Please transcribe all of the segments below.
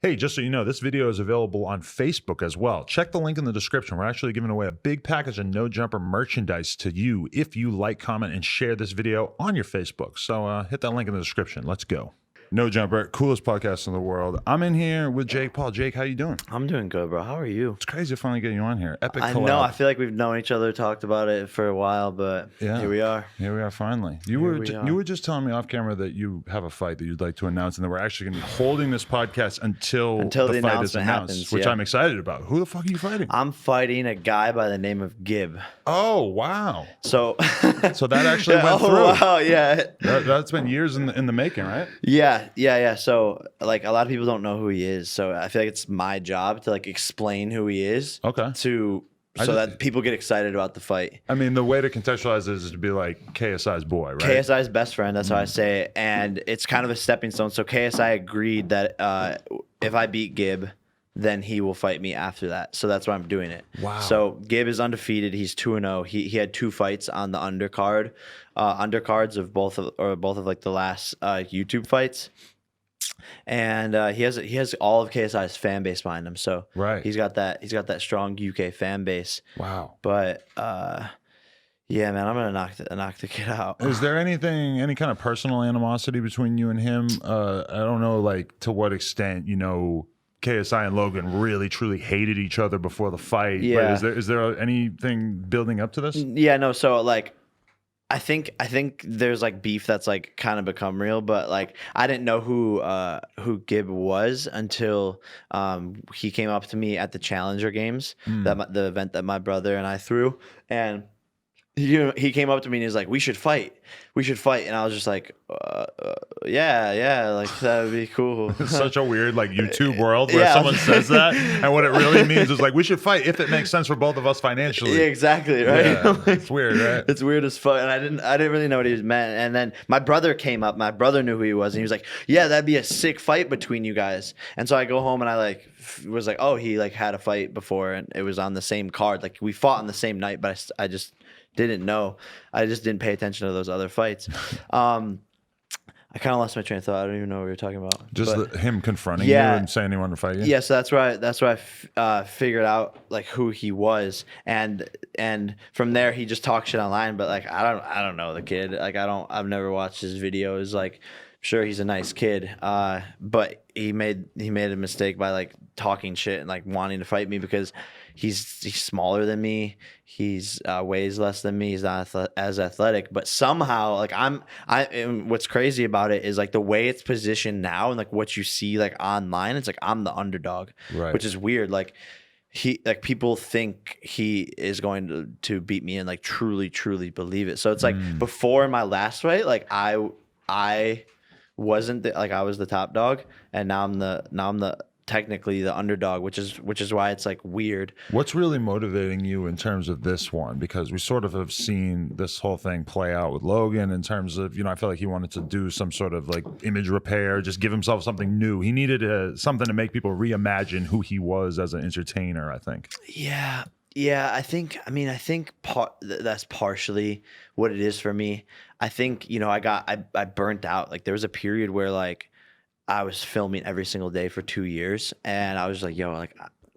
Hey, just so you know, this video is available on Facebook as well. Check the link in the description. We're actually giving away a big package of No Jumper merchandise to you if you like, comment, and share this video on your Facebook. So hit that link in the description. Let's go. No Jumper, coolest podcast in the world. I'm in here with Jake Paul. Jake, how you doing? I'm doing good, bro. How are you? It's crazy to finally get you on here. Epic I collab. know. I feel like we've known each other, talked about it for a while, but Yeah. here we are. Here we are finally. You were just telling me off camera that you have a fight that you'd like to announce, and that we're actually going to be holding this podcast until the fight is announced, happens, which yeah. I'm excited about. Who the fuck are you fighting? I'm fighting a guy by the name of Gib. Oh, wow. So that actually went through. Oh, wow, yeah. That's been years in the making, right? Yeah. So like a lot of people don't know who he is. So I feel like it's my job to like explain who he is. Okay. So that people get excited about the fight. I mean, the way to contextualize it is to be like KSI's boy, right? KSI's best friend, that's how I say it. And it's kind of a stepping stone. So KSI agreed that if I beat Gib, then he will fight me after that. So that's why I'm doing it. Wow. So Gib is undefeated. He's 2-0. He had 2 fights on the undercards of both of like the last YouTube fights. And he has all of KSI's fan base behind him. So right. he's got that strong UK fan base. Wow. But yeah, man, I'm gonna knock the kid out. Is there any kind of personal animosity between you and him? I don't know, like to what extent, KSI and Logan really truly hated each other before the fight. Yeah. But is there anything building up to this? Yeah, no. So like, I think there's like beef that's like kind of become real, but like I didn't know who Gib was until he came up to me at the Challenger Games, the event that my brother and I threw, and he came up to me and he was like, we should fight, and I was just like, yeah, like that would be cool. It's such a weird like YouTube world where someone says that, and what it really means is like, we should fight if it makes sense for both of us financially. Yeah, exactly, right? Yeah, it's weird, right? It's weird as fuck, and I didn't really know what he meant. And then my brother came up. My brother knew who he was, and he was like, yeah, that'd be a sick fight between you guys. And so I go home and I like was like, oh, he like had a fight before, and it was on the same card. Like we fought on the same night, but I just didn't know. I just didn't pay attention to those other fights. I kind of lost my train of thought. I don't even know what we were talking about. Just him confronting you and saying he wanted to fight you? Yeah, so that's where I figured out like who he was, and from there he just talks shit online. But like I don't know the kid. Like I've never watched his videos. Like sure he's a nice kid, but he made a mistake by like talking shit and like wanting to fight me because he's smaller than me. He's weighs less than me. He's not as athletic, but somehow like and what's crazy about it is like the way it's positioned now and like what you see like online, it's like I'm the underdog, right? Which is weird. Like people think he is going to beat me and like truly believe it. So it's like before my last fight, like I wasn't I was the top dog, and now I'm the technically the underdog, which is why it's like weird. What's really motivating you in terms of this one? Because we sort of have seen this whole thing play out with Logan in terms of, I feel like he wanted to do some sort of like image repair, just give himself something new. He needed something to make people reimagine who he was as an entertainer, I think. Yeah, I think that's partially what it is for me. I think, I burnt out. Like there was a period where like I was filming every single day for 2 years, and I was like, yo,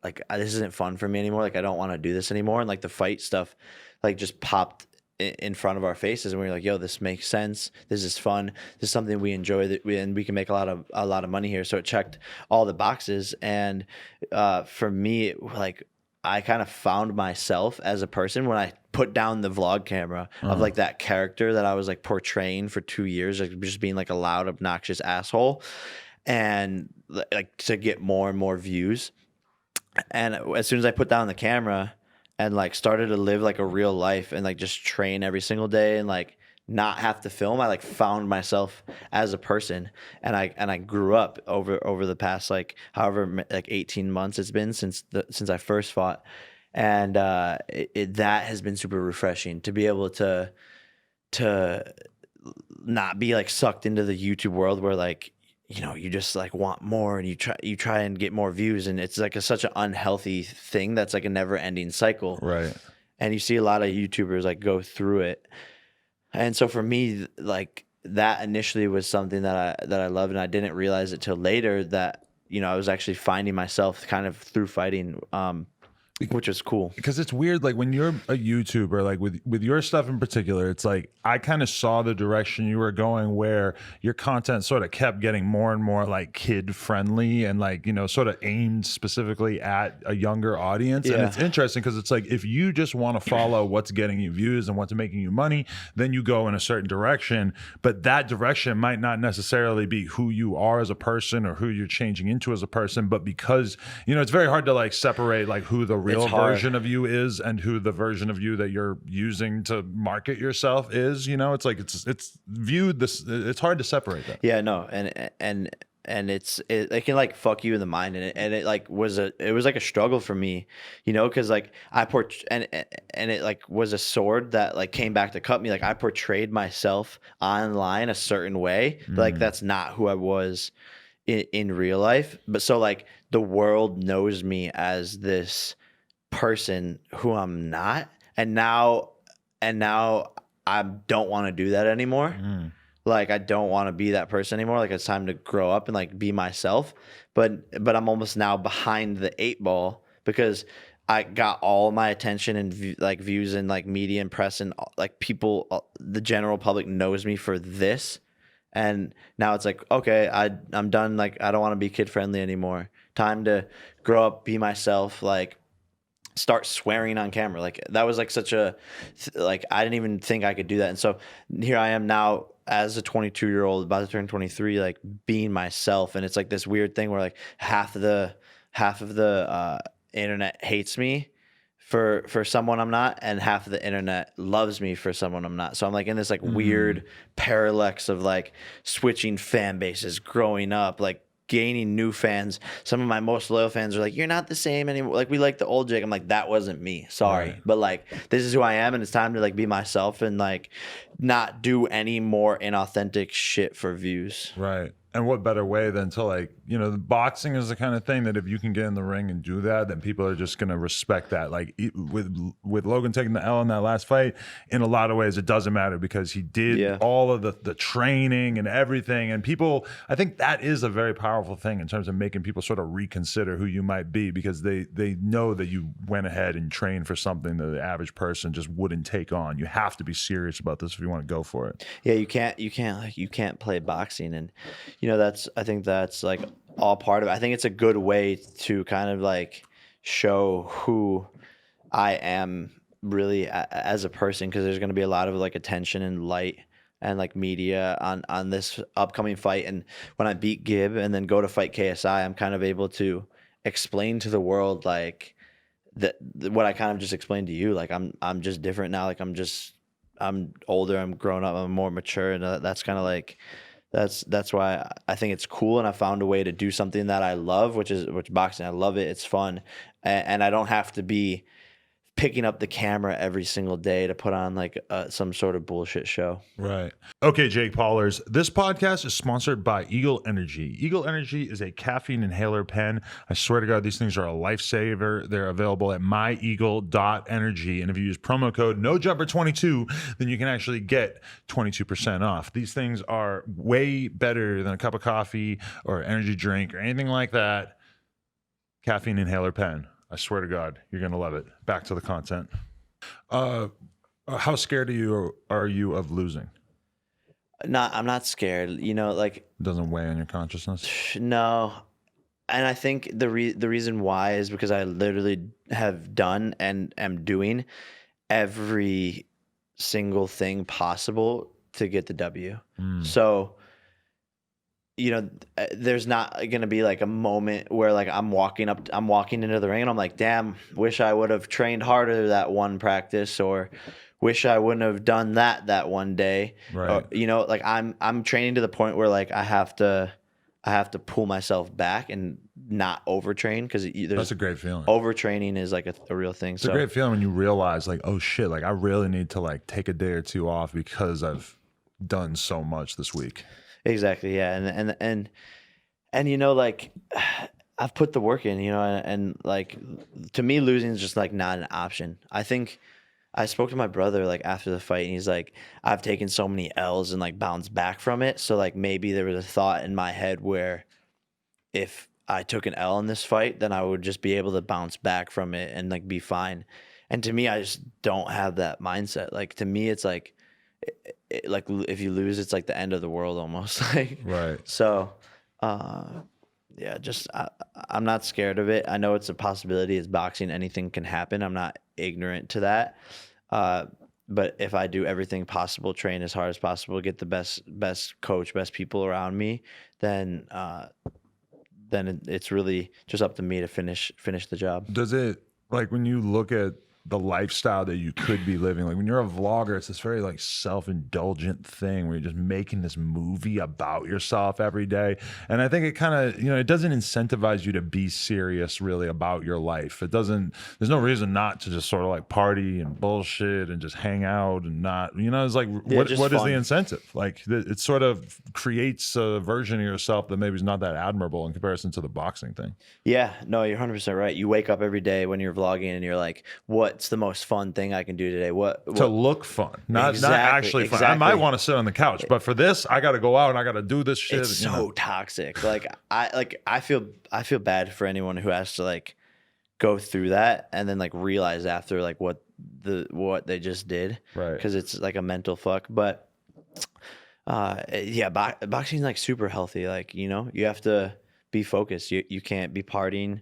like this isn't fun for me anymore. Like I don't want to do this anymore. And like the fight stuff, like just popped in front of our faces, and we were like, yo, this makes sense. This is fun. This is something we enjoy, and we can make a lot of money here. So it checked all the boxes, and for me, like I kind of found myself as a person when I put down the vlog camera of like that character that I was like portraying for 2 years, like just being like a loud, obnoxious asshole, and like to get more and more views. And as soon as I put down the camera and like started to live like a real life and like just train every single day and like not have to film, I like found myself as a person, and I grew up over the past like however like 18 months it's been since I first fought. And that has been super refreshing to be able to not be like sucked into the YouTube world where like you just like want more and you try and get more views, and it's like such an unhealthy thing that's like a never ending cycle, right? And you see a lot of YouTubers like go through it. And so for me, like that initially was something that I loved, and I didn't realize it till later that I was actually finding myself kind of through fighting, which was cool. Because it's weird, like when you're a YouTuber, like with your stuff in particular, it's like I kind of saw the direction you were going, where your content sort of kept getting more and more like kid friendly and like, sort of aimed specifically at a younger audience. And it's interesting because it's like if you just want to follow what's getting you views and what's making you money, then you go in a certain direction. But that direction might not necessarily be who you are as a person or who you're changing into as a person. But because it's very hard to like separate like who the real version of you is and who the version of you that you're using to market yourself is. It's like it's viewed this. It's hard to separate that. Yeah, no, and it can like fuck you in the mind, and it like was like a struggle for me, because like and it like was a sword that like came back to cut me. Like I portrayed myself online a certain way, but like that's not who I was in real life. But so like the world knows me as this person who I'm not, and now I don't want to do that anymore. Like I don't want to be that person anymore. Like it's time to grow up and like be myself. But I'm almost now behind the 8 ball because I got all my attention and views and like media and press and like people, the general public knows me for this. And now it's like, okay, I'm done. Like I don't want to be kid friendly anymore. Time to grow up, be myself. Like start swearing on camera. Like that was like such a like I didn't even think I could do that. And so here I am now as a 22-year-old about to turn 23, like being myself. And it's like this weird thing where like half of the internet hates me for someone I'm not, and half of the internet loves me for someone I'm not. So I'm like in this like weird parallax of like switching fan bases, growing up, like gaining new fans. Some of my most loyal fans are like, you're not the same anymore. Like we like the old Jake. I'm like, that wasn't me. Sorry. Right. But like, this is who I am. And it's time to like be myself and like not do any more inauthentic shit for views. Right. And what better way than to like, the boxing is the kind of thing that if you can get in the ring and do that, then people are just going to respect that. Like with Logan taking the L in that last fight, in a lot of ways, it doesn't matter because he did all of the training and everything. And people, I think that is a very powerful thing in terms of making people sort of reconsider who you might be, because they know that you went ahead and trained for something that the average person just wouldn't take on. You have to be serious about this if you want to go for it. Yeah, you can't play boxing. And I think that's like all part of it. I think it's a good way to kind of like show who I am really as a person, because there's going to be a lot of like attention and light and like media on this upcoming fight. And when I beat Gib and then go to fight KSI, I'm kind of able to explain to the world like what I kind of just explained to you. Like I'm just different now. Like I'm older, I'm grown up, I'm more mature, and that's kind of like that's why I think it's cool, and I found a way to do something that I love, which boxing. I love it. It's fun, and I don't have to be picking up the camera every single day to put on like some sort of bullshit show. Right. Okay, Jake Paulers. This podcast is sponsored by Eagle Energy. Eagle Energy is a caffeine inhaler pen. I swear to God, these things are a lifesaver. They're available at myeagle.energy. And if you use promo code NOJUMPER22, then you can actually get 22% off. These things are way better than a cup of coffee or energy drink or anything like that. Caffeine inhaler pen. I swear to God, you're going to love it. Back to the content. How scared are you of losing? I'm not scared. Like It doesn't weigh on your consciousness? No. And I think the reason why is because I literally have done and am doing every single thing possible to get the W. So there's not going to be like a moment where like I'm walking into the ring and I'm like, damn, wish I would have trained harder that one practice, or wish I wouldn't have done that one day. Right. Or, like I'm training to the point where like I have to pull myself back and not overtrain, because that's a great feeling. Overtraining is like a real thing. It's a great feeling when you realize like, oh shit, like I really need to like take a day or two off because I've done so much this week. Exactly. Yeah. And like I've put the work in, and like to me, losing is just like not an option. I think I spoke to my brother like after the fight, and he's like, I've taken so many L's and like bounced back from it. So like maybe there was a thought in my head where if I took an L in this fight, then I would just be able to bounce back from it and like be fine. And to me, I just don't have that mindset. Like to me, it's like, like if you lose, it's like the end of the world almost. Like, Right. so, yeah, just I'm not scared of it. I know it's a possibility. It's boxing. Anything can happen. I'm not ignorant to that. But if I do everything possible, train as hard as possible, get the best coach, best people around me, then it's really just up to me to finish the job. Does it, like, when you look at the lifestyle that you could be living, like when you're a vlogger, it's this very like self-indulgent thing where you're just making this movie about yourself every day. And I think it kind of, you know, it doesn't incentivize you to be serious really about your life. It doesn't, there's no reason not to just sort of like party and bullshit and just hang out and not, you know, it's like, what is the incentive? Like it sort of creates a version of yourself that maybe is not that admirable in comparison to the boxing thing. Yeah, no, you're 100% right. You wake up every day when you're vlogging and you're like, what's the most fun thing I can do today? What to look fun, not actually fun. I might want to sit on the couch, but for this, I got to go out and I got to do this shit. It's so toxic. I feel bad for anyone who has to like go through that and then like realize after like what they just did, right? Because it's like a mental fuck. But yeah, boxing is like super healthy. Like, you know, you have to be focused. You can't be partying.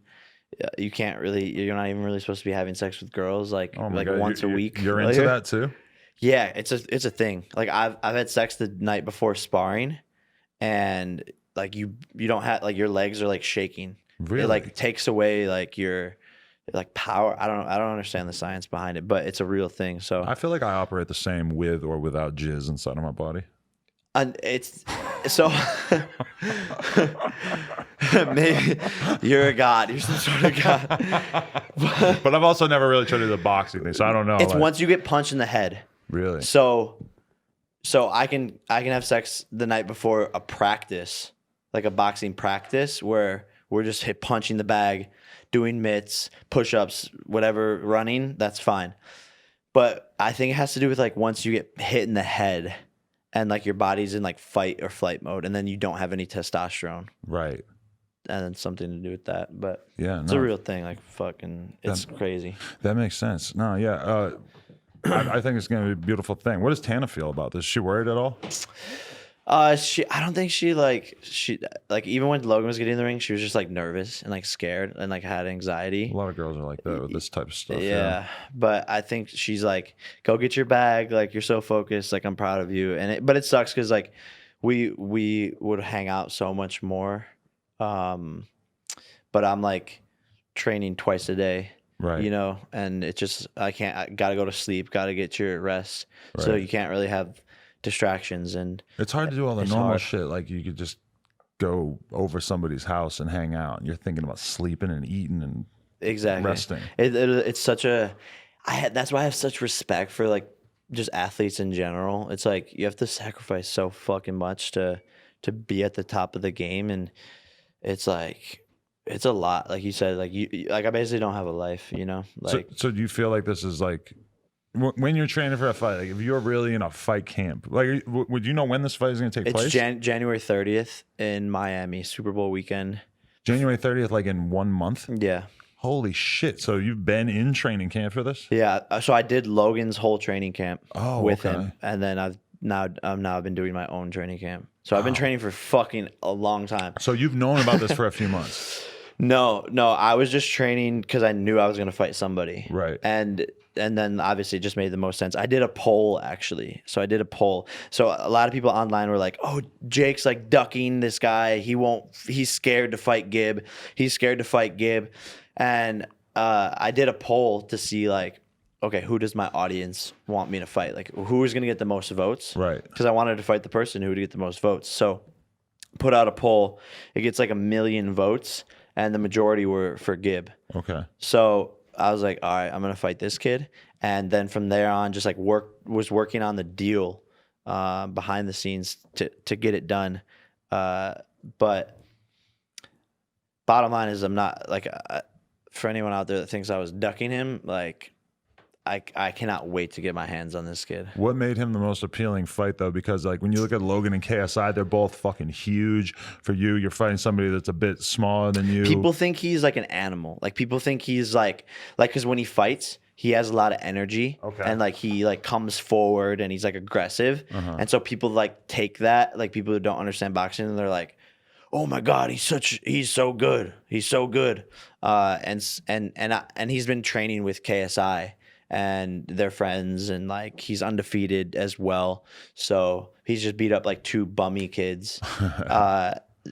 You can't really. You're not even really supposed to be having sex with girls like once a week. You're into that too? Yeah, it's a thing. Like I've had sex the night before sparring, and like you don't have like your legs are like shaking. Really? It like takes away like your like power. I don't understand the science behind it, but it's a real thing. So I feel like I operate the same with or without jizz inside of my body. And it's so maybe you're a god. You're some sort of god. But I've also never really tried to do the boxing thing, so I don't know. It's like, once you get punched in the head. Really? So I can have sex the night before a practice, like a boxing practice, where we're just punching the bag, doing mitts, push-ups, whatever, running. That's fine. But I think it has to do with like once you get hit in the head. And like your body's in like fight or flight mode, and then you don't have any testosterone. Right. And then something to do with that. But yeah, it's a real thing. Like fucking, it's crazy. That makes sense. No, yeah. I think it's going to be a beautiful thing. What does Tana feel about this? Is she worried at all? I don't think she even when Logan was getting in the ring, she was just like nervous and like scared and like had anxiety. A lot of girls are like that with this type of stuff. Yeah. But I think she's like, go get your bag. Like, you're so focused. Like, I'm proud of you. But it sucks because like we would hang out so much more. But I'm like training twice a day. Right. You know, and it just, I gotta go to sleep, gotta get your rest. Right. So you can't really have distractions, and it's hard to do all the normal shit. Like you could just go over somebody's house and hang out, and you're thinking about sleeping and eating and resting. It's such a that's why I have such respect for like just athletes in general. It's like you have to sacrifice so fucking much to be at the top of the game, and it's like it's a lot. Like you said, like you like I basically don't have a life, you know. Like so do you feel like this is like when you're training for a fight, like if you're really in a fight camp, like would you know when this fight is going to take place? It's January 30th in Miami, Super Bowl weekend. January 30th, like in 1 month? Yeah. Holy shit. So you've been in training camp for this? Yeah. So I did Logan's whole training camp with okay. him. And then I've now been doing my own training camp. So I've been training for fucking a long time. So you've known about this for a few months? No, I was just training because I knew I was going to fight somebody. Right. And then obviously it just made the most sense. I did a poll actually. So I did a poll. So a lot of people online were like, "Oh, Jake's like ducking this guy. He's scared to fight Gib. He's scared to fight Gib." And I did a poll to see like, okay, who does my audience want me to fight? Like who is going to get the most votes? Right. Because I wanted to fight the person who would get the most votes. So put out a poll. It gets like 1 million votes, and the majority were for Gib. Okay. So I was like, all right, I'm gonna fight this kid, and then from there on, just like was working on the deal behind the scenes to get it done. But bottom line is, I'm not like for anyone out there that thinks I was ducking him, like I cannot wait to get my hands on this kid. What made him the most appealing fight though? Because like when you look at Logan and KSI, they're both fucking huge. For you, you're fighting somebody that's a bit smaller than you. People think he's like an animal. Like people think he's like because when he fights, he has a lot of energy. Okay. And like he like comes forward and he's like aggressive. And so people like take that, like people who don't understand boxing, and they're like, oh my God, he's so good. He's so good. And he's been training with KSI and they're friends, and like he's undefeated as well. So he's just beat up like 2 bummy kids.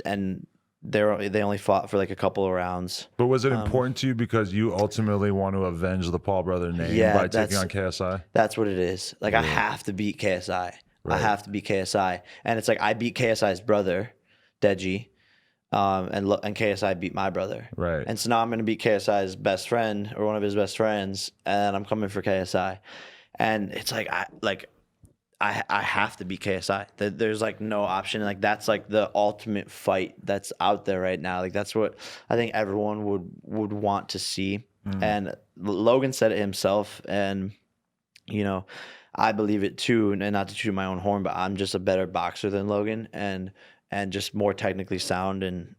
And they only fought for like a couple of rounds. But was it important to you because you ultimately want to avenge the Paul brother name by taking on KSI? That's what it is. Like I have to beat KSI. Right. I have to beat KSI. And it's like I beat KSI's brother, Deji, and KSI beat my brother. Right. And so now I'm going to beat KSI's best friend or one of his best friends, and I'm coming for KSI. And it's like I have to beat KSI. There's like no option. Like that's like the ultimate fight that's out there right now. Like that's what I think everyone would want to see. And Logan said it himself, and you know, I believe it too. And not to toot my own horn, but I'm just a better boxer than Logan, and just more technically sound, and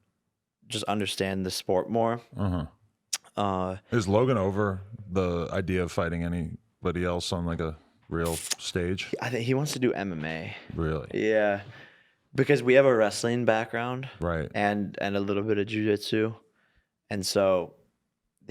just understand the sport more. Is Logan over the idea of fighting anybody else on like a real stage? I think he wants to do MMA. Really? Yeah, because we have a wrestling background, right? And a little bit of jiu-jitsu, and so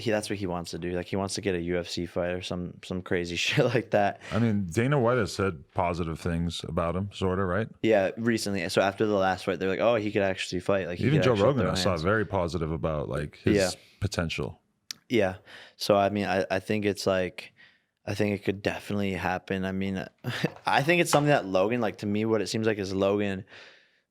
that's what he wants to do. Like he wants to get a UFC fight or some crazy shit like that. I mean, Dana White has said positive things about him, sort of, right? Yeah, recently. So after the last fight, they're like, oh, he could actually fight. Like even Joe Rogan, I saw very positive about like his potential. Yeah. So I mean, I think it's like, I think it could definitely happen. I mean, I think it's something that Logan, like to me, what it seems like is Logan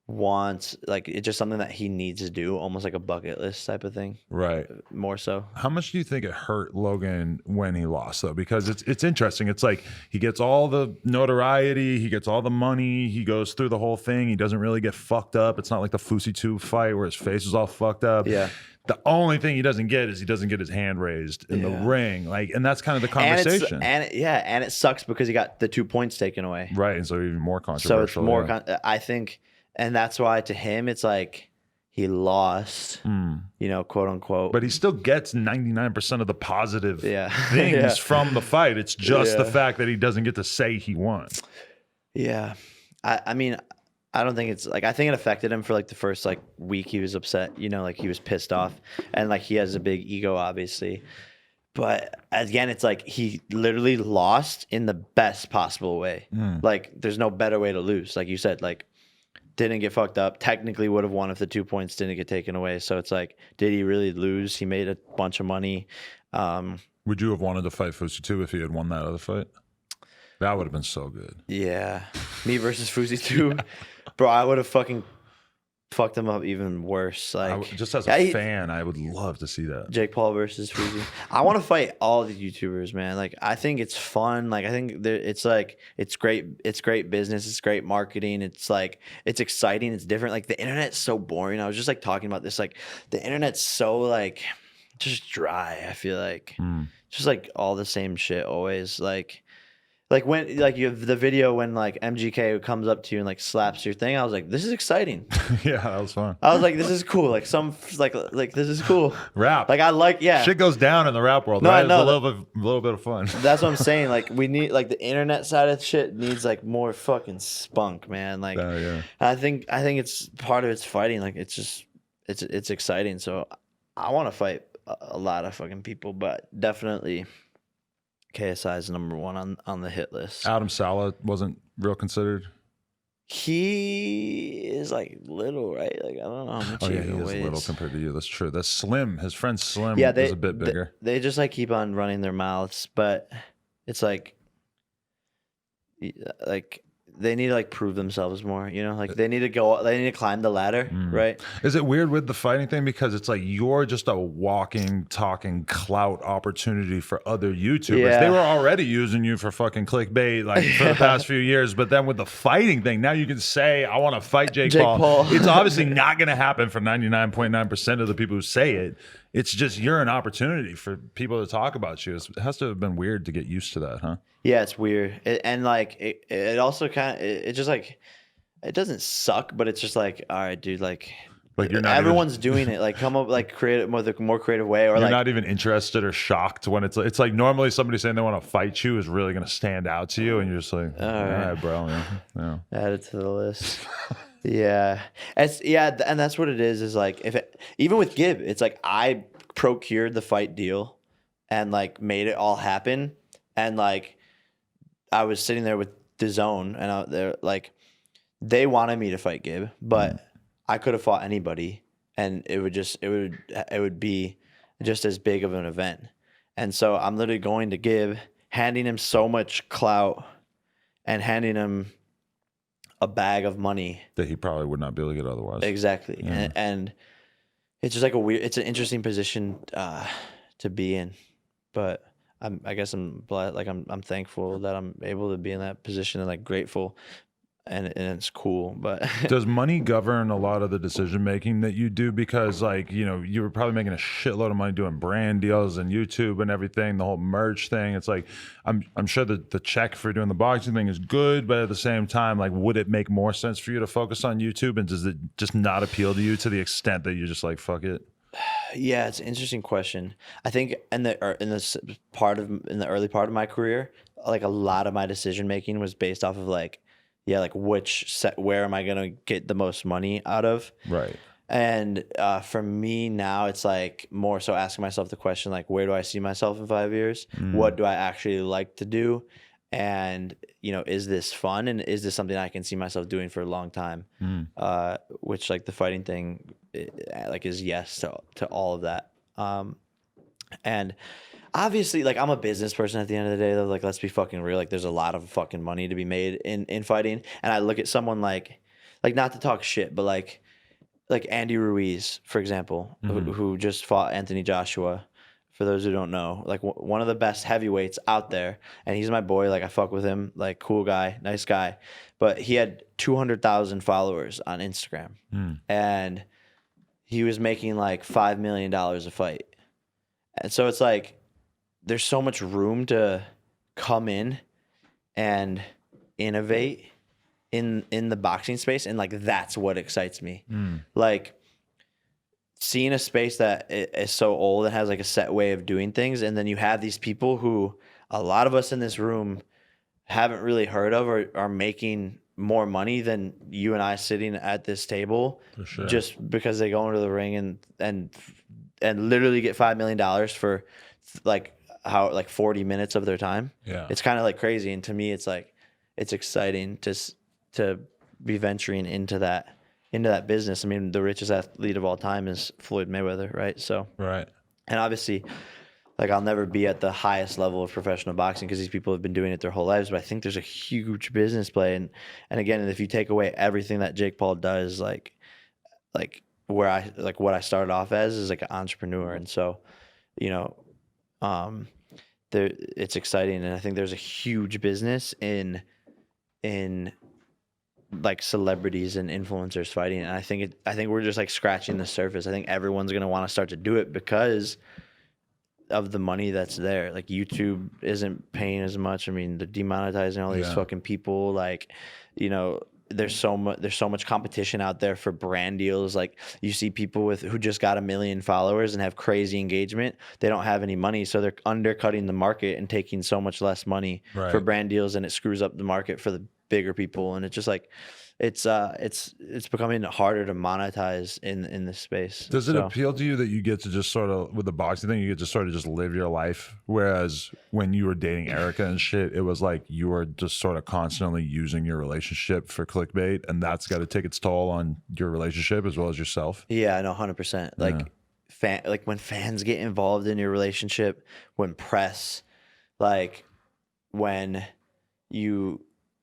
wants, like it's just something that he needs to do, almost like a bucket list type of thing, right? More so. How much do you think it hurt Logan when he lost though? Because it's interesting. It's like he gets all the notoriety, he gets all the money, he goes through the whole thing, he doesn't really get fucked up. It's not like the Fusi 2 fight where his face is all fucked up. Yeah. The only thing he doesn't get is he doesn't get his hand raised in the ring, like, and that's kind of the conversation. And it sucks because he got the 2 points taken away, right? And so even more controversial. So it's more. I think. And that's why to him, it's like he lost, you know, quote unquote. But he still gets 99% of the positive things from the fight. It's just the fact that he doesn't get to say he won. Yeah. I mean, I don't think it's like, I think it affected him for like the first like week. He was upset, you know, like he was pissed off, and like he has a big ego, obviously. But again, it's like he literally lost in the best possible way. Like there's no better way to lose. Like you said, like, didn't get fucked up. Technically would have won if the 2 points didn't get taken away. So it's like, did he really lose? He made a bunch of money. Would you have wanted to fight Fusi 2 if he had won that other fight? That would have been so good. Yeah. Me versus Fusi 2. Bro, I would have fucking fucked him up even worse. Like just as a fan, I would love to see that. Jake Paul versus Fusi. I want to fight all the YouTubers, man. Like I think it's fun. Like I think it's like it's great. It's great business. It's great marketing. It's like it's exciting. It's different. Like the internet's so boring. I was just like talking about this. Like the internet's so like just dry. I feel like just like all the same shit always. Like when like you have the video when like MGK comes up to you and like slaps your thing, I was like, this is exciting. Yeah, that was fun. I was like, this is cool. Like like this is cool. Rap. Like I like shit goes down in the rap world. No, right? It's a little bit of fun. That's what I'm saying. Like we need like the internet side of shit needs like more fucking spunk, man. Like I think it's part of it's fighting. Like it's just it's exciting. So I want to fight a lot of fucking people, but definitely KSI is number one on the hit list. Adam Sala wasn't real considered. He is like little, right? Like I don't know how much he is little compared to you. That's true. That's Slim. His friend Slim is a bit bigger. They just like keep on running their mouths, but it's like they need to like prove themselves more, you know, like they need to climb the ladder, right? Is it weird with the fighting thing? Because it's like you're just a walking, talking clout opportunity for other YouTubers. Yeah. They were already using you for fucking clickbait like for the past few years. But then with the fighting thing, now you can say, I want to fight Jake Paul. It's obviously not going to happen for 99.9% of the people who say it. it's just you're an opportunity for people to talk about you. It has to have been weird to get used to that, huh? Yeah, it's weird. And like it also kind of it just like it doesn't suck, but it's just like, all right, dude, like Like everyone's doing it. Like come up like create it with a more creative way, or you're like not even interested or shocked when it's like normally somebody saying they want to fight you is really going to stand out to you, and you're just like, all right, bro, yeah. add it to the list. Yeah, and that's what it is like even with Gib, it's like I procured the fight deal and like made it all happen, and like I was sitting there with DAZN and they're like they wanted me to fight Gib, but I could have fought anybody and it would be just as big of an event. And so I'm literally going to Gib, handing him so much clout and handing him a bag of money that he probably would not be able to get otherwise. Exactly. Yeah. And it's just like it's an interesting position to be in, but I guess I'm thankful that I'm able to be in that position and like grateful, and it's cool. But does money govern a lot of the decision making that you do? Because like, you know, you were probably making a shitload of money doing brand deals and YouTube and everything, the whole merch thing. It's like I'm sure that the check for doing the boxing thing is good, but at the same time, like, would it make more sense for you to focus on YouTube, and does it just not appeal to you to the extent that you're just like, fuck it? Yeah, it's an interesting question. I think in the early part of my career, like a lot of my decision making was based off of like, yeah, like where am I gonna get the most money out of? Right. And for me now, it's like more so asking myself the question like, where do I see myself in 5 years? What do I actually like to do? And you know, is this fun, and is this something I can see myself doing for a long time? Which like the fighting thing, like is yes to all of that. And obviously, like I'm a business person at the end of the day, though. Like let's be fucking real. Like there's a lot of fucking money to be made in fighting. And I look at someone like not to talk shit, but like Andy Ruiz, for example, who just fought Anthony Joshua. For those who don't know, like one of the best heavyweights out there, and he's my boy. Like I fuck with him, like cool guy, nice guy. But he had 200,000 followers on Instagram, and he was making like $5 million a fight. And so it's like there's so much room to come in and innovate in the boxing space, and like that's what excites me. Like seeing a space that is so old and has like a set way of doing things, and then you have these people who a lot of us in this room haven't really heard of, or are making more money than you and I sitting at this table, for sure, just because they go into the ring and literally get $5 million for like 40 minutes of their time. Yeah, it's kind of like crazy, and to me, it's like it's exciting to be venturing into that business. I mean, the richest athlete of all time is Floyd Mayweather, right? So, right. And obviously, like I'll never be at the highest level of professional boxing because these people have been doing it their whole lives. But I think there's a huge business play, and again, if you take away everything that Jake Paul does, like where I like what I started off as is like an entrepreneur, and so, you know, it's exciting, and I think there's a huge business in like celebrities and influencers fighting, and I think we're just like scratching the surface. I think everyone's gonna want to start to do it because of the money that's there. Like YouTube isn't paying as much. I mean, they're demonetizing all these fucking people. Like, you know, there's so much competition out there for brand deals. Like you see people who just got 1 million followers and have crazy engagement. They don't have any money, so they're undercutting the market and taking so much less money for brand deals, and it screws up the market for the bigger people. And it's just like it's becoming harder to monetize in this space. Does it appeal to you that you get to just sort of, with the boxing thing, you get to sort of just live your life, whereas when you were dating Erica and shit, it was like you were just sort of constantly using your relationship for clickbait, and that's got to take its toll on your relationship as well as yourself? Yeah, no, 100%. Like like when fans get involved in your relationship, when press, like when you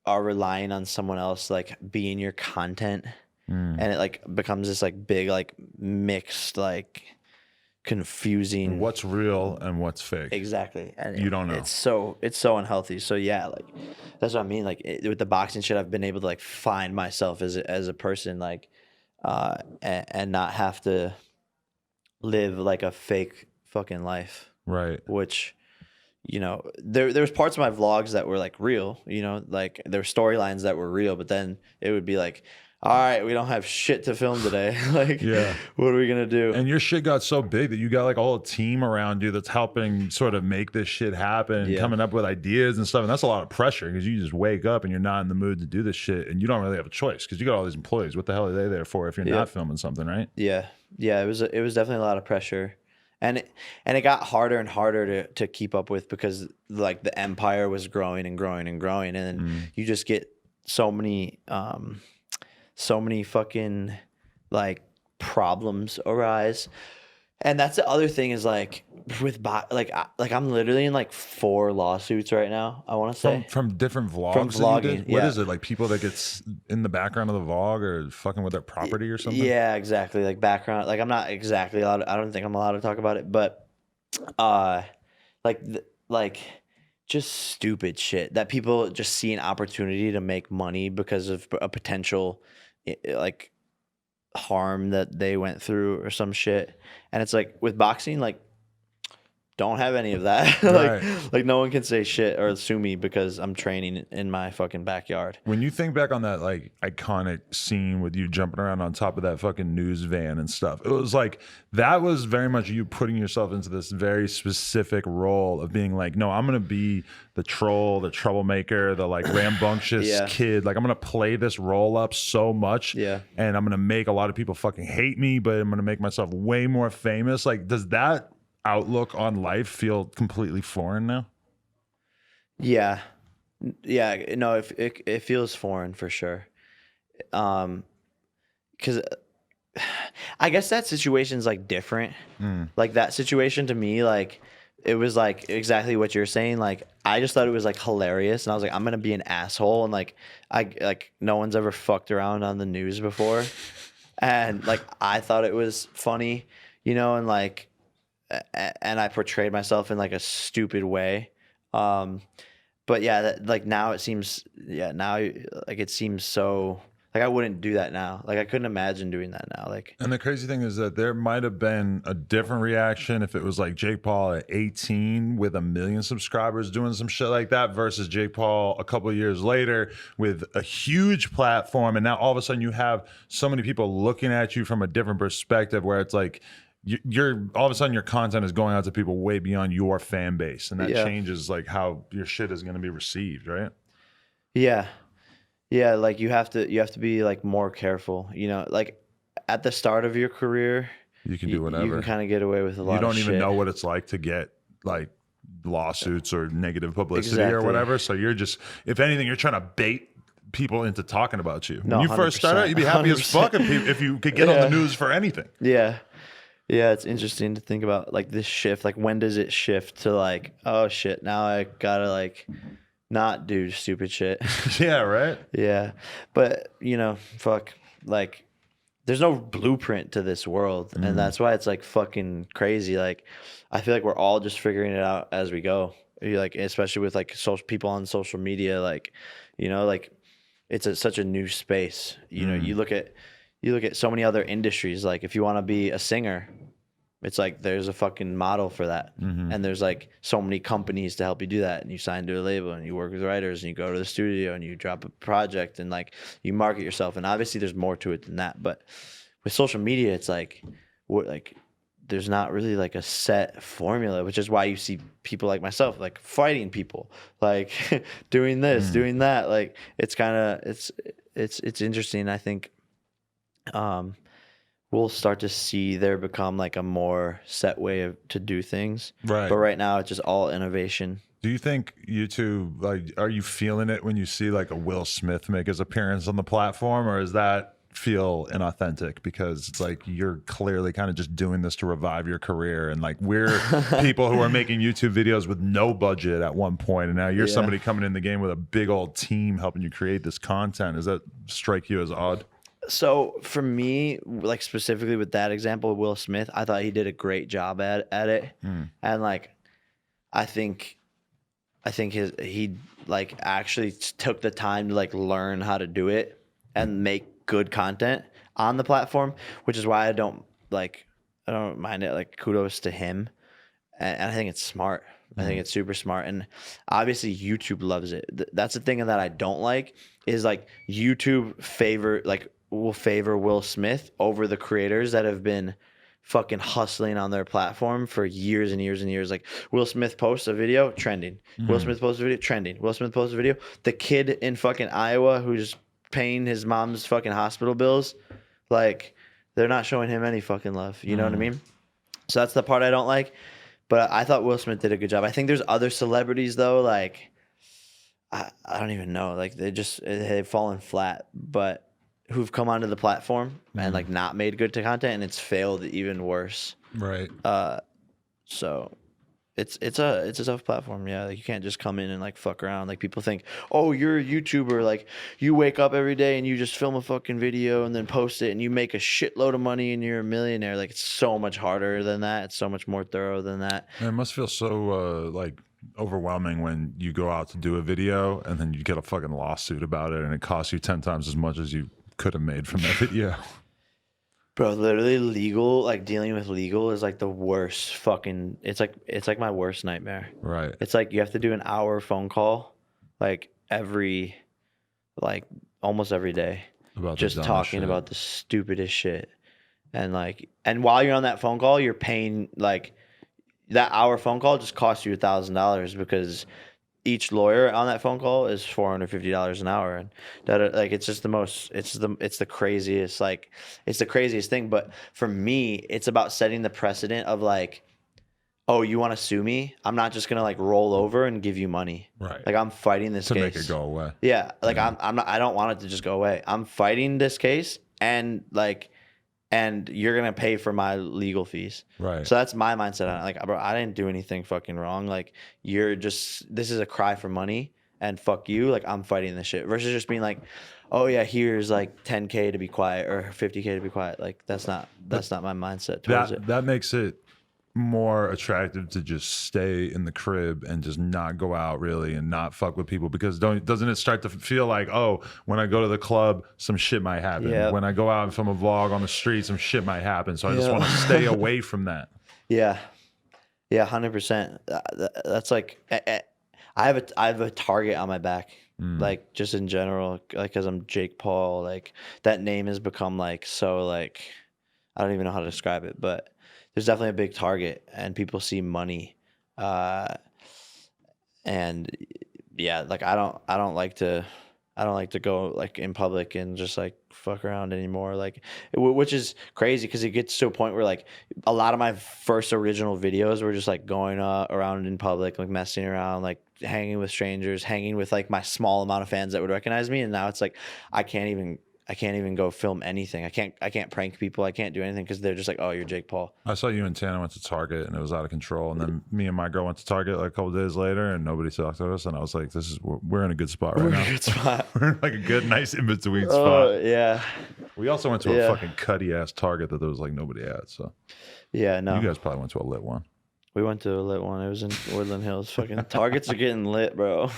are relying on someone else like being your content, and it like becomes this like big like mixed like confusing what's real and what's fake. Exactly. And you don't know. It's so unhealthy. So yeah, like that's what I mean. Like with the boxing shit, I've been able to like find myself as a person, like and not have to live like a fake fucking life. Right. Which, you know, there's parts of my vlogs that were like real, you know, like there were storylines that were real, but then it would be like, all right, we don't have shit to film today. Like, what are we gonna do? And your shit got so big that you got like a whole team around you that's helping sort of make this shit happen, coming up with ideas and stuff. And that's a lot of pressure because you just wake up and you're not in the mood to do this shit, and you don't really have a choice because you got all these employees. What the hell are they there for if you're not filming something, right? Yeah, it was definitely a lot of pressure. And it got harder and harder to keep up with because like the empire was growing and growing and growing, and then you just get so many fucking like problems arise. And that's the other thing is like with I'm literally in like 4 lawsuits right now, I want to say. From different vlogs. From vlogging. What is it? Like people that gets in the background of the vlog or fucking with their property or something? Yeah, exactly. Like background. Like I'm not exactly allowed I don't think I'm allowed to talk about it, but like just stupid shit that people just see an opportunity to make money because of a potential like harm that they went through or some shit. And it's like with boxing, like don't have any of that. like no one can say shit or sue me because I'm training in my fucking backyard. When you think back on that like iconic scene with you jumping around on top of that fucking news van and stuff, it was like that was very much you putting yourself into this very specific role of being like, no, I'm gonna be the troll, the troublemaker, the like rambunctious kid. Like I'm gonna play this role up so much, and I'm gonna make a lot of people fucking hate me, but I'm gonna make myself way more famous. Like, does that outlook on life feel completely foreign now? No, it feels foreign for sure. Because I guess that situation's like different. Like that situation to me, like it was like exactly what you're saying. Like I just thought it was like hilarious, and I was like, I'm gonna be an asshole, and like no one's ever fucked around on the news before, and like I thought it was funny, you know, and like. And I portrayed myself in like a stupid way. But yeah, like now it seems, now like it seems so like I wouldn't do that now. Like I couldn't imagine doing that now. Like, and the crazy thing is that there might have been a different reaction if it was like Jake Paul at 18 with 1 million subscribers doing some shit like that versus Jake Paul a couple of years later with a huge platform. And now all of a sudden you have so many people looking at you from a different perspective where it's like, you're all of a sudden your content is going out to people way beyond your fan base, and that changes like how your shit is going to be received, right? Yeah, like you have to be like more careful, you know, like at the start of your career you can do whatever. You can kind of get away with a lot of shit. You don't even know what it's like to get like lawsuits or negative publicity or whatever, so you're just, if anything, you're trying to bait people into talking about you. When you first start out, you'd be happy 100%. As fuck if you could get on the news for anything. Yeah, it's interesting to think about like this shift. Like when does it shift to like, oh shit, now I gotta like not do stupid shit. Yeah, right? Yeah. But you know, fuck, like there's no blueprint to this world. And that's why it's like fucking crazy. Like I feel like we're all just figuring it out as we go. Like especially with like people on social media, like, you know, like it's such a new space. You know, you look at so many other industries. Like if you want to be a singer, it's like there's a fucking model for that. And there's like so many companies to help you do that. And you sign to a label and you work with writers and you go to the studio and you drop a project and like you market yourself. And obviously there's more to it than that. But with social media, it's like there's not really like a set formula, which is why you see people like myself like fighting people, like doing this, doing that. Like it's kind of it's interesting. I think we'll start to see there become like a more set way to do things. Right. But right now it's just all innovation. Do you think YouTube, like, are you feeling it when you see like a Will Smith make his appearance on the platform, or does that feel inauthentic because it's like you're clearly kind of just doing this to revive your career, and like we're people who are making YouTube videos with no budget at one point, and now you're somebody coming in the game with a big old team helping you create this content? Does that strike you as odd? So for me, like specifically with that example of Will Smith, I thought he did a great job at it. And like I think he like actually took the time to like learn how to do it and make good content on the platform, which is why I don't like don't mind it. Like kudos to him, and I think it's smart. I think it's super smart, and obviously YouTube loves it. That's the thing that I don't like is like YouTube will favor Will Smith over the creators that have been fucking hustling on their platform for years and years and years. Like Will Smith posts a video, trending. Will Smith posts a video, trending. Will Smith posts a video. The kid in fucking Iowa who's paying his mom's fucking hospital bills, like they're not showing him any fucking love. You know what I mean? So that's the part I don't like. But I thought Will Smith did a good job. I think there's other celebrities though, like I don't even know, like they've fallen flat, but who've come onto the platform and like not made good content, and it's failed even worse. Right. So it's a tough platform. Yeah, like you can't just come in and like fuck around. Like people think, oh, you're a YouTuber, like you wake up every day and you just film a fucking video and then post it and you make a shitload of money and you're a millionaire. Like it's so much harder than that. It's so much more thorough than that. And it must feel so like overwhelming when you go out to do a video and then you get a fucking lawsuit about it and it costs you 10 times as much as you could have made from that video. Bro, literally legal, like dealing with legal is like the worst fucking, it's like my worst nightmare. Right. It's like you have to do an hour phone call like almost every day. About just talking about the stupidest shit. And while you're on that phone call, you're paying like that hour phone call just costs you $1,000 because each lawyer on that phone call is $450 an hour, and that like it's just it's the craziest thing. But for me, it's about setting the precedent of like, oh, you want to sue me? I'm not just gonna like roll over and give you money. Right. Like I'm fighting this case to make it go away. Yeah. Like I'm not. I don't want it to just go away. I'm fighting this case, and you're gonna pay for my legal fees. Right. So that's my mindset on it. Like, bro, I didn't do anything fucking wrong. Like, this is a cry for money, and fuck you. Like, I'm fighting this shit versus just being like, oh yeah, here's like 10K to be quiet or 50K to be quiet. Like, that's not my mindset towards it. That makes it more attractive to just stay in the crib and just not go out really and not fuck with people, because doesn't it start to feel like, oh, when I go to the club some shit might happen. Yep. When I go out and film a vlog on the street some shit might happen, so I just want to stay away from that. Yeah 100%. That's like I have a target on my back, like just in general, like because I'm Jake Paul. Like that name has become like so like I don't even know how to describe it, but there's definitely a big target, and people see money, and yeah, like I don't like to go like in public and just like fuck around anymore, like which is crazy because it gets to a point where like a lot of my first original videos were just like going around in public, like messing around, like hanging with strangers, hanging with like my small amount of fans that would recognize me, and now it's like I can't even go film anything. I can't prank people. I can't do anything because they're just like, oh, you're Jake Paul. I saw you and Tana went to Target and it was out of control, and then me and my girl went to Target like a couple days later and nobody talked to us, and I was like, we're in a good spot right now. We're in a good spot. We're in like a good, nice in between spot. Yeah. We also went to a fucking cutty ass Target that there was like nobody at. So yeah, no. You guys probably went to a lit one. We went to a lit one. It was in Woodland Hills. Fucking Targets are getting lit, bro.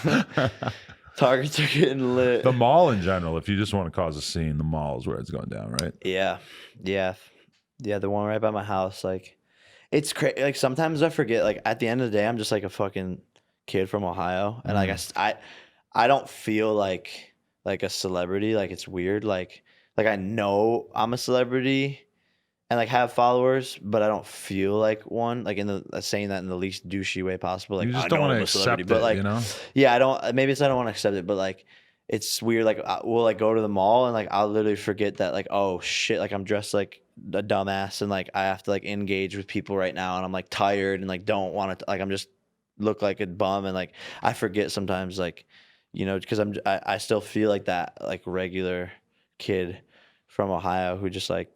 Targets are getting lit. The mall in general, if you just want to cause a scene, the mall is where it's going down, right? Yeah. The one right by my house, like, it's crazy. Like sometimes I forget. Like at the end of the day, I'm just like a fucking kid from Ohio, and like I don't feel like a celebrity. Like it's weird. Like I know I'm a celebrity and like have followers, but I don't feel like one. Like in the saying that in the least douchey way possible. Like you just I don't know want I'm to a accept celebrity, it, but like you know? Yeah, I don't. Maybe it's I don't want to accept it, but like it's weird. Like we'll like go to the mall and like I'll literally forget that like, oh shit, like I'm dressed like a dumbass and like I have to like engage with people right now, and I'm like tired and like don't want to like I'm just look like a bum, and like I forget sometimes, like, you know, because I still feel like that like regular kid from Ohio who's just like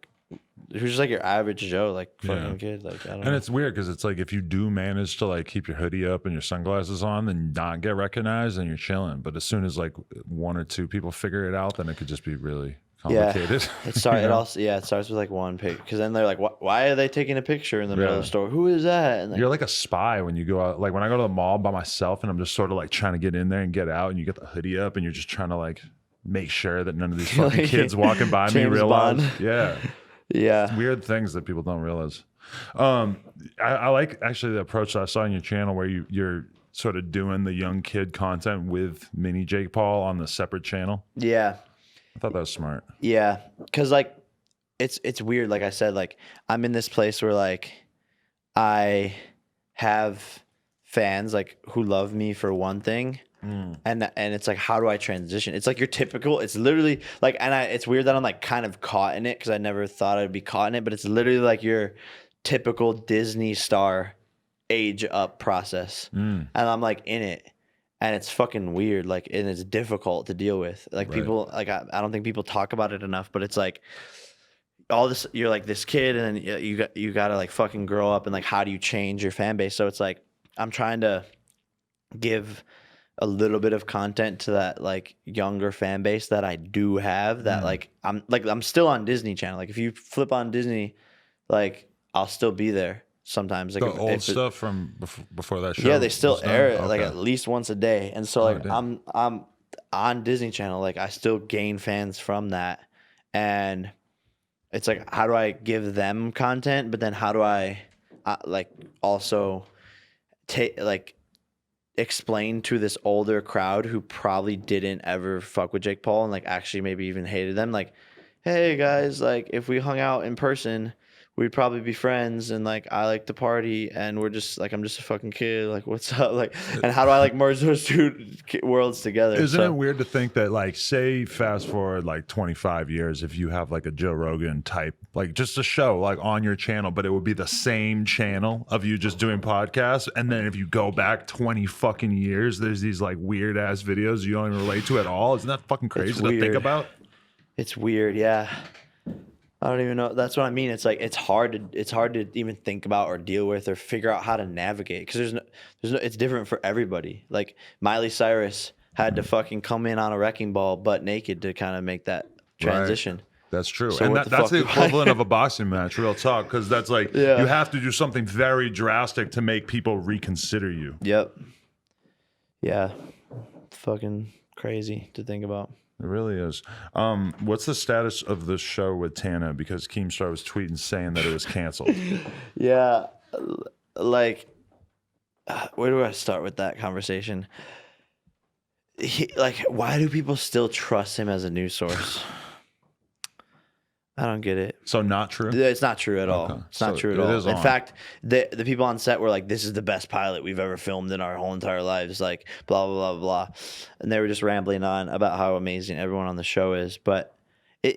your average Joe, like fucking kid. Like I don't know. And it's weird because it's like if you do manage to like keep your hoodie up and your sunglasses on, then not get recognized, and you're chilling. But as soon as like one or two people figure it out, then it could just be really complicated. Yeah, it starts. It starts with like one pic, because then they're like, why are they taking a picture in the middle of the store? Who is that? And like, you're like a spy when you go out. Like when I go to the mall by myself and I'm just sort of like trying to get in there and get out, and you get the hoodie up and you're just trying to like make sure that none of these fucking kids walking by me realize. Bond. Yeah. Yeah. Weird things that people don't realize. I like actually the approach that I saw on your channel where you're sort of doing the young kid content with mini Jake Paul on the separate channel. Yeah. I thought that was smart. Yeah. Cause like it's weird. Like I said, like I'm in this place where like I have fans like who love me for one thing. And it's like, how do I transition? It's like your typical, it's literally like, it's weird that I'm like kind of caught in it because I never thought I'd be caught in it, but it's literally like your typical Disney star age up process. And I'm like in it, and it's fucking weird. Like, and it's difficult to deal with. Like people, like, I don't think people talk about it enough, but it's like all this, you're like this kid and then you got to like fucking grow up and like, how do you change your fan base? So it's like, I'm trying to give a little bit of content to that like younger fan base that I do have that like I'm still on Disney Channel. Like if you flip on Disney, like I'll still be there sometimes. Like The old stuff from before that show. Yeah, they still air it okay. like at least once a day. And so like I'm on Disney Channel, like I still gain fans from that. And it's like, how do I give them content? But then how do I like also take like explain to this older crowd who probably didn't ever fuck with Jake Paul and like actually maybe even hated them, like, hey guys, like if we hung out in person we'd probably be friends and like I like to party and we're just like I'm just a fucking kid, like what's up, like, and how do I like merge those two worlds together? Isn't it weird to think that like say fast forward like 25 years if you have like a Joe Rogan type like just a show like on your channel, but it would be the same channel of you just doing podcasts, and then if you go back 20 fucking years there's these like weird ass videos you don't even relate to at all? Isn't that fucking crazy to think about? It's weird, yeah. I don't even know. That's what I mean. It's like it's hard to even think about or deal with or figure out how to navigate because there's no. It's different for everybody. Like Miley Cyrus had to fucking come in on a wrecking ball butt naked to kind of make that transition. Right. That's true. So and that's the equivalent of a I... boxing match, real talk, because that's like you have to do something very drastic to make people reconsider you. Yep. Yeah. It's fucking crazy to think about. It really is. What's the status of the show with Tana? Because Keemstar was tweeting saying that it was canceled. Yeah. Like, where do I start with that conversation? Like, why do people still trust him as a news source? I don't get it. So not true? It's not true at all. It's not true at all. In fact, the people on set were like, this is the best pilot we've ever filmed in our whole entire lives. Like, blah, blah, blah, blah. And they were just rambling on about how amazing everyone on the show is. But,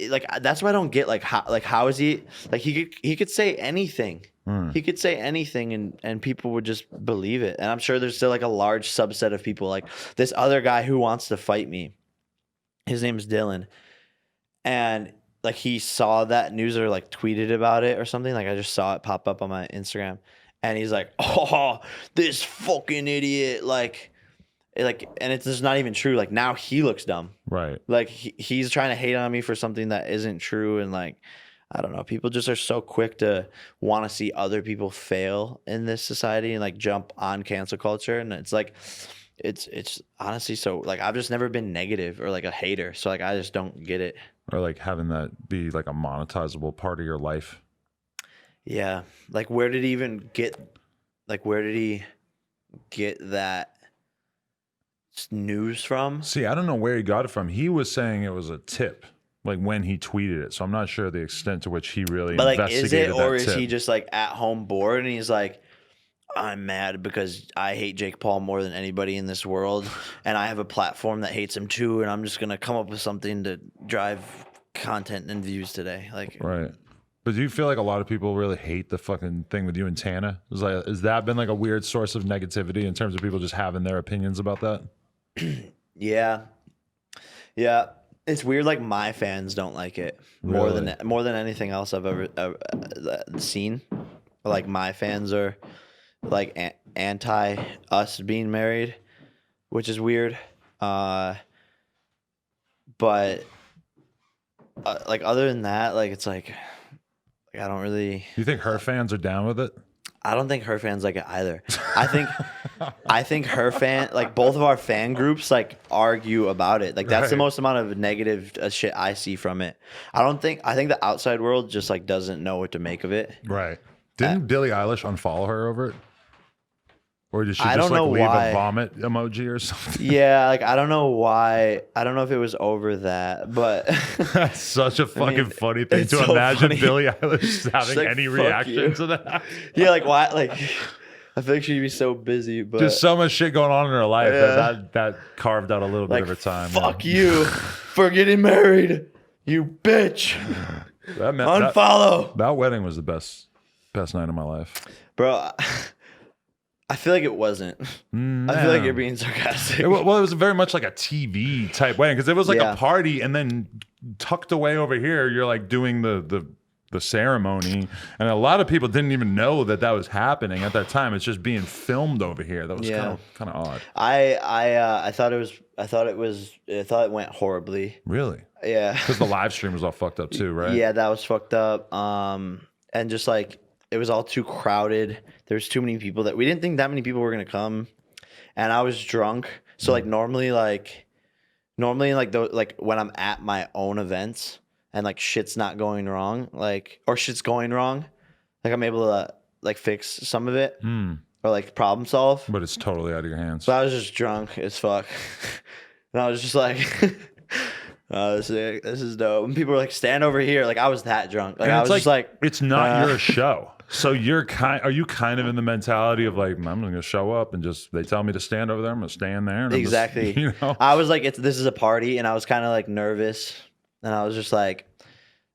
like, that's why I don't get, like, how is he... Like, he could say anything. He could say anything and people would just believe it. And I'm sure there's still, like, a large subset of people. Like, this other guy who wants to fight me, his name's Dylan. And... like he saw that news or like tweeted about it or something. Like I just saw it pop up on my Instagram and he's like, oh, this fucking idiot. And it's just not even true. Like now he looks dumb. Right. Like he's trying to hate on me for something that isn't true. And like, I don't know. People just are so quick to want to see other people fail in this society and like jump on cancel culture. And it's like, it's honestly so like I've just never been negative or like a hater. So like I just don't get it. Or like having that be like a monetizable part of your life. Yeah. Like where did he get that news from? See, I don't know where he got it from. He was saying it was a tip, like when he tweeted it. So I'm not sure the extent to which he really investigated is it, or is tip. he just like at home bored and he's like, I'm mad because I hate Jake Paul more than anybody in this world, and I have a platform that hates him too, and I'm just gonna come up with something to drive content and views today. Like, right. But do you feel like a lot of people really hate the fucking thing with you and Tana? Has that been like a weird source of negativity in terms of people just having their opinions about that? Yeah. It's weird. Like my fans don't like it more than anything else I've ever seen. Like my fans are like anti us being married, which is weird. But like other than that, like it's like I don't really. You think her fans are down with it? I don't think her fans like it either. I think her fan, like both of our fan groups, like argue about it. Like that's the Right. most amount of negative shit I see from it. I think the outside world just like doesn't know what to make of it. Right. Didn't Billie Eilish unfollow her over it? Or did she I just don't like know leave why. a vomit emoji or something? Yeah, like I don't know why. I don't know if it was over that, but That's such a fucking funny thing it's to so imagine funny. Billie Eilish having like, any "Fuck reaction you." to that. yeah, like why? Like I feel like she'd be so busy, but Just so much shit going on in her life Yeah. that carved out a little bit like of her time. fuck you for getting married, you bitch. That, Unfollow, that wedding was the best night of my life. bro. I feel like it wasn't. I feel like you're being sarcastic. It was very much like a TV type wedding because it was like Yeah. a party, and then tucked away over here, you're like doing the ceremony, and a lot of people didn't even know that was happening at that time. It's just being filmed over here. That was Yeah. kind of odd. I thought it went horribly. Really? Yeah. Because the live stream was all fucked up too, right? Yeah, that was fucked up. And just like it was all too crowded. There's too many people that we didn't think that many people were gonna come, and I was drunk. So like normally like when I'm at my own events and like shit's not going wrong, like or shit's going wrong, like I'm able to like fix some of it or like problem solve. But it's totally out of your hands. So I was just drunk as fuck, and I was just like. Oh, this is dope. And people were like, stand over here. Like I was that drunk. Like And I it's was just like, it's not your show. So are you kind of in the mentality of like, I'm gonna show up and just they tell me to stand over there, I'm gonna stand there. And I'm exactly. Just, you know? I was like, this is a party, and I was kind of like nervous, and I was just like,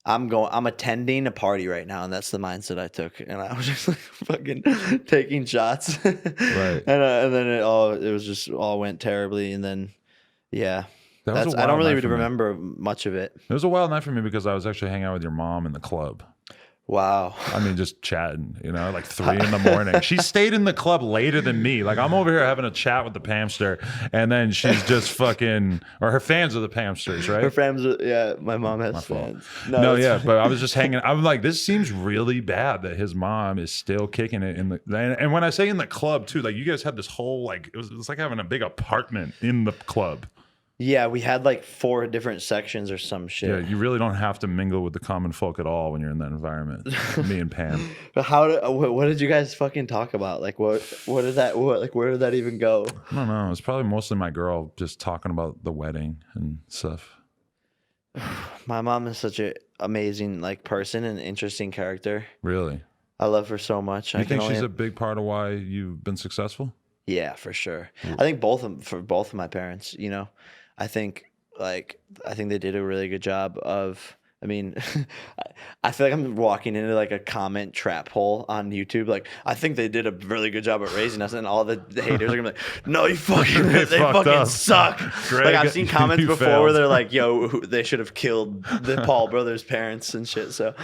I'm attending a party right now, and that's the mindset I took, and I was just like fucking taking shots, Right. And then it was just all went terribly, and then yeah. That was a I don't wild really night for me. remember much of it. It was a wild night for me because I was actually hanging out with your mom in the club. Wow. I mean, just chatting, like 3 in the morning. She stayed in the club later than me. Like I'm over here having a chat with the Pamster, and then she's just fucking, or her fans are the Pamsters, right? Her fans, yeah, my mom has fans. No, it's yeah, fine. but I was just hanging. I'm like, this seems really bad that his mom is still kicking it in the. And when I say in the club too, like you guys had this whole like it was like having a big apartment in the club. Yeah, we had like 4 different sections or some shit. Yeah, you really don't have to mingle with the common folk at all when you're in that environment. Me and Pam. But what did you guys fucking talk about? Like what did that where did that even go? I don't know. It's probably mostly my girl just talking about the wedding and stuff. My mom is such an amazing like person and interesting character. Really? I love her so much. You think she's a big part of why you've been successful? Yeah, for sure. I think for both of my parents, I think they did a really good job of. I mean, I feel like I'm walking into like a comment trap hole on YouTube. Like, I think they did a really good job at raising us, and all the haters are gonna be like, "No, you fucking, they fucking up. suck." Greg, like, I've seen comments you before failed. where they're like, "Yo, they should have killed the Paul brothers' parents and shit." So,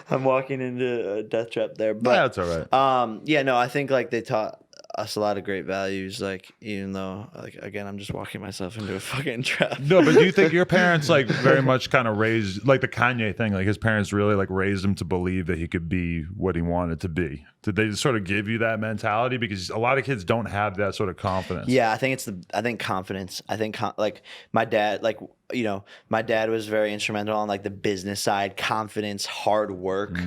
I'm walking into a death trap there, but That's all right. yeah, no, I think like they taught us a lot of great values. Like, even though, like, again, I'm just walking myself into a fucking trap. No, but do you think your parents like very much kind of raised like the Kanye thing? Like his parents really like raised him to believe that he could be what he wanted to be. Did they sort of give you that mentality? Because a lot of kids don't have that sort of confidence. Yeah, I think confidence. I think like my dad, like, my dad was very instrumental on like the business side, confidence, hard work.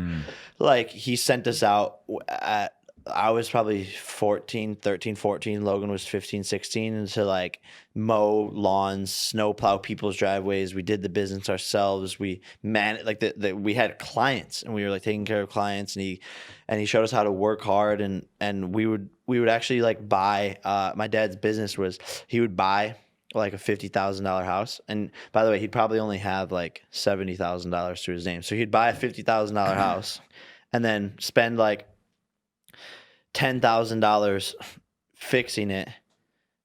Like he sent us out at, I was probably 13, 14. Logan was 15, 16. And to like mow lawns, snow plow people's driveways. We did the business ourselves. We we had clients, and we were like taking care of clients, and he showed us how to work hard, and we would actually like buy, my dad's business was he would buy like a $50,000 house. And by the way, he'd probably only have like $70,000 to his name. So he'd buy a $50,000 house and then spend like $10,000 fixing it,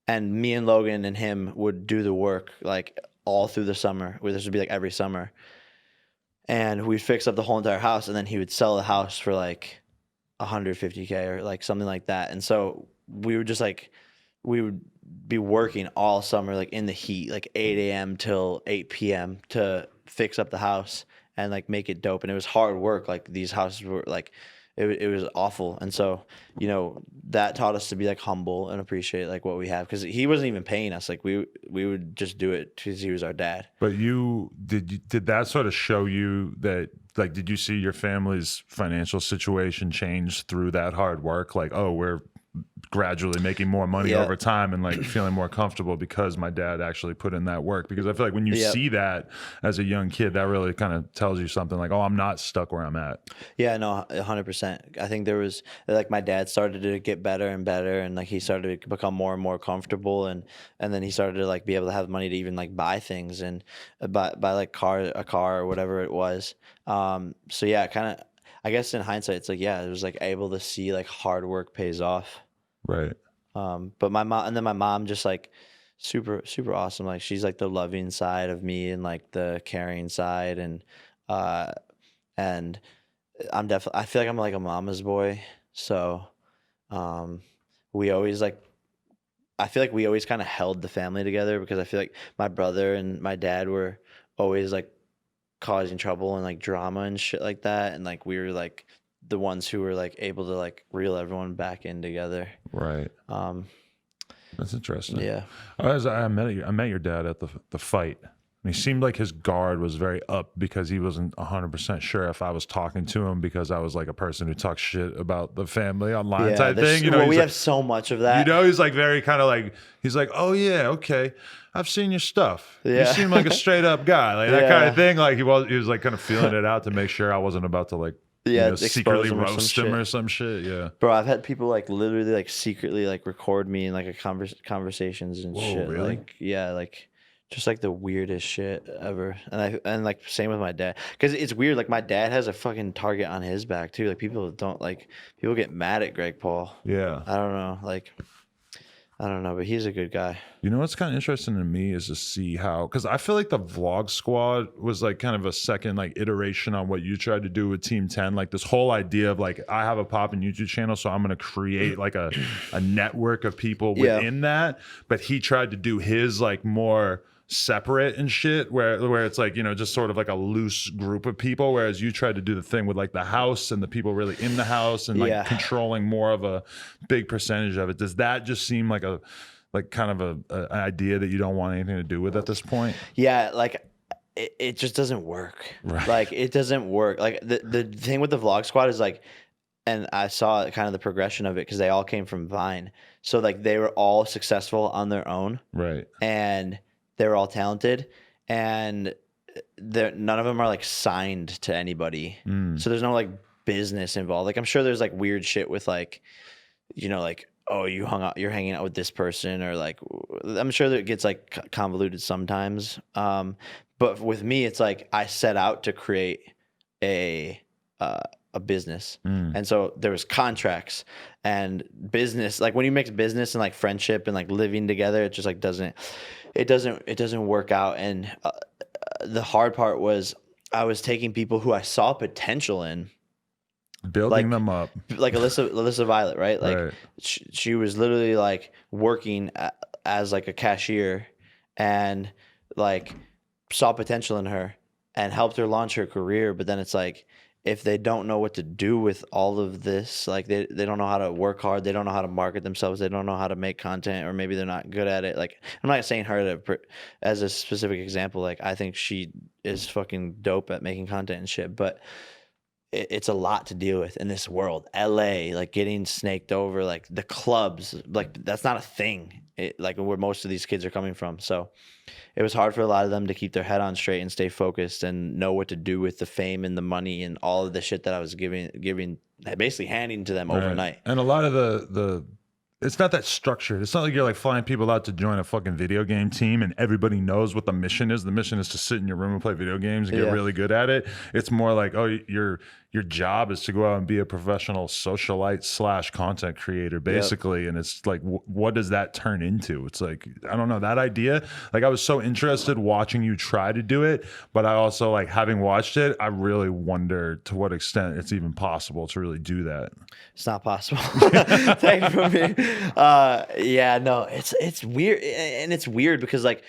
and me and Logan and him would do the work like all through the summer. This would be like every summer, and we'd fix up the whole entire house, and then he would sell the house for like $150K or like something like that. And so we would be working all summer like in the heat, like 8 a.m. till 8 p.m. to fix up the house. and like make it dope. And it was hard work. Like these houses were like, it was awful. And so, you know, that taught us to be like humble and appreciate like what we have, because he wasn't even paying us. Like we would just do it because he was our dad. But did that sort of show you that, like, did you see your family's financial situation change through that hard work? Like, oh, we're gradually making more money over time and like feeling more comfortable because my dad actually put in that work. Because I feel like when you see that as a young kid, that really kind of tells you something like, oh, I'm not stuck where I'm at. Yeah, no, 100%. I think there was like my dad started to get better and better, and like he started to become more and more comfortable, and then he started to like be able to have money to even like buy things and buy like a car or whatever it was. So yeah, kind of, I guess in hindsight, it's like, yeah, it was like able to see like hard work pays off. Right. But my mom just like super awesome. Like she's like the loving side of me and like the caring side, and I'm definitely, I feel like I'm like a mama's boy. So we always like, I feel like we always kind of held the family together, because I feel like my brother and my dad were always like causing trouble and like drama and shit like that, and like we were like the ones who were like able to like reel everyone back in together. Right. That's interesting. Yeah. As I met your dad at the fight. And he seemed like his guard was very up because he wasn't 100% sure if I was talking to him because I was like a person who talks shit about the family online type thing. You know, we like, have so much of that. You know, he's like very kind of like, he's like, oh yeah, okay, I've seen your stuff. Yeah. You seem like a straight up guy, like that kind of thing. Like he was like kind of feeling it out to make sure I wasn't about to like, you know, secretly roast him or some shit. Yeah, bro, I've had people like literally like secretly like record me in like a conversations and shit. Really? Like, yeah, like just like the weirdest shit ever. And like same with my dad, because it's weird. Like my dad has a fucking target on his back too. Like people get mad at Greg Paul. Yeah, I don't know. Like, I don't know, but he's a good guy. You know what's kind of interesting to me is to see how, because I feel like the Vlog Squad was like kind of a second like iteration on what you tried to do with Team 10. Like this whole idea of like, I have a poppin' YouTube channel, so I'm going to create like a network of people within that. But he tried to do his like more separate and shit, where it's like, you know, just sort of like a loose group of people, whereas you tried to do the thing with like the house and the people really in the house and like controlling more of a big percentage of it. Does that just seem like a kind of an idea that you don't want anything to do with at this point? Yeah, like it just doesn't work. Right. Like it doesn't work. Like the thing with the Vlog Squad is like, and I saw kind of the progression of it because they all came from Vine. So like they were all successful on their own. Right. And they were all talented, and none of them are like signed to anybody. So there's no like business involved. Like I'm sure there's like weird shit with like, you know, like, oh, you're hanging out with this person, or like, I'm sure that it gets like convoluted sometimes. But with me, it's like I set out to create a business. And so there was contracts and business. Like when you mix business and like friendship and like living together, it just like doesn't work out. And the hard part was I was taking people who I saw potential in, building them up, like Alyssa Violet, right? Like she was literally like working as like a cashier, and like saw potential in her and helped her launch her career. But then it's like, if they don't know what to do with all of this, like they don't know how to work hard, they don't know how to market themselves, they don't know how to make content, or maybe they're not good at it. Like I'm not saying her as a specific example. Like I think she is fucking dope at making content and shit, but it's a lot to deal with in this world. LA, like getting snaked over, like the clubs, like that's not a thing. Like where most of these kids are coming from. So it was hard for a lot of them to keep their head on straight and stay focused and know what to do with the fame and the money and all of the shit that I was giving, basically handing to them overnight. And a lot of the it's not that structured. It's not like you're like flying people out to join a fucking video game team and everybody knows what the mission is. The mission is to sit in your room and play video games and get really good at it. It's more like, oh, your job is to go out and be a professional socialite / content creator, basically. And it's like, what does that turn into? It's like, I don't know, that idea. Like I was so interested watching you try to do it, but I also like having watched it, I really wonder to what extent it's even possible to really do that. It's not possible. Thank you for me. Yeah, no, it's weird. And it's weird because like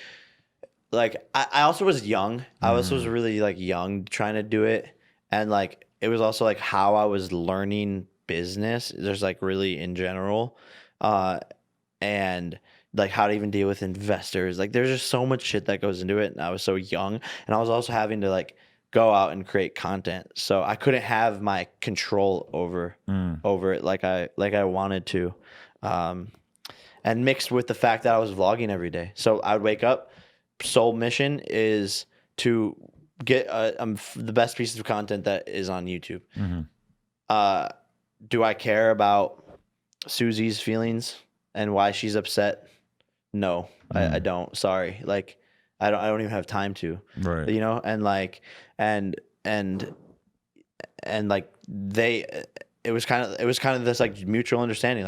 like I also was young. I also was really like young trying to do it, and like it was also like how I was learning business. There's like really in general, and like how to even deal with investors. Like there's just so much shit that goes into it, and I was so young, and I was also having to like go out and create content, so I couldn't have my control over it like I wanted to. And mixed with the fact that I was vlogging every day. So I would wake up, sole mission is to get the best piece of content that is on YouTube. Do I care about Susie's feelings and why she's upset? No, I don't. Sorry. Like I don't even have time to. Right. You know, and like and like it was kind of this like mutual understanding.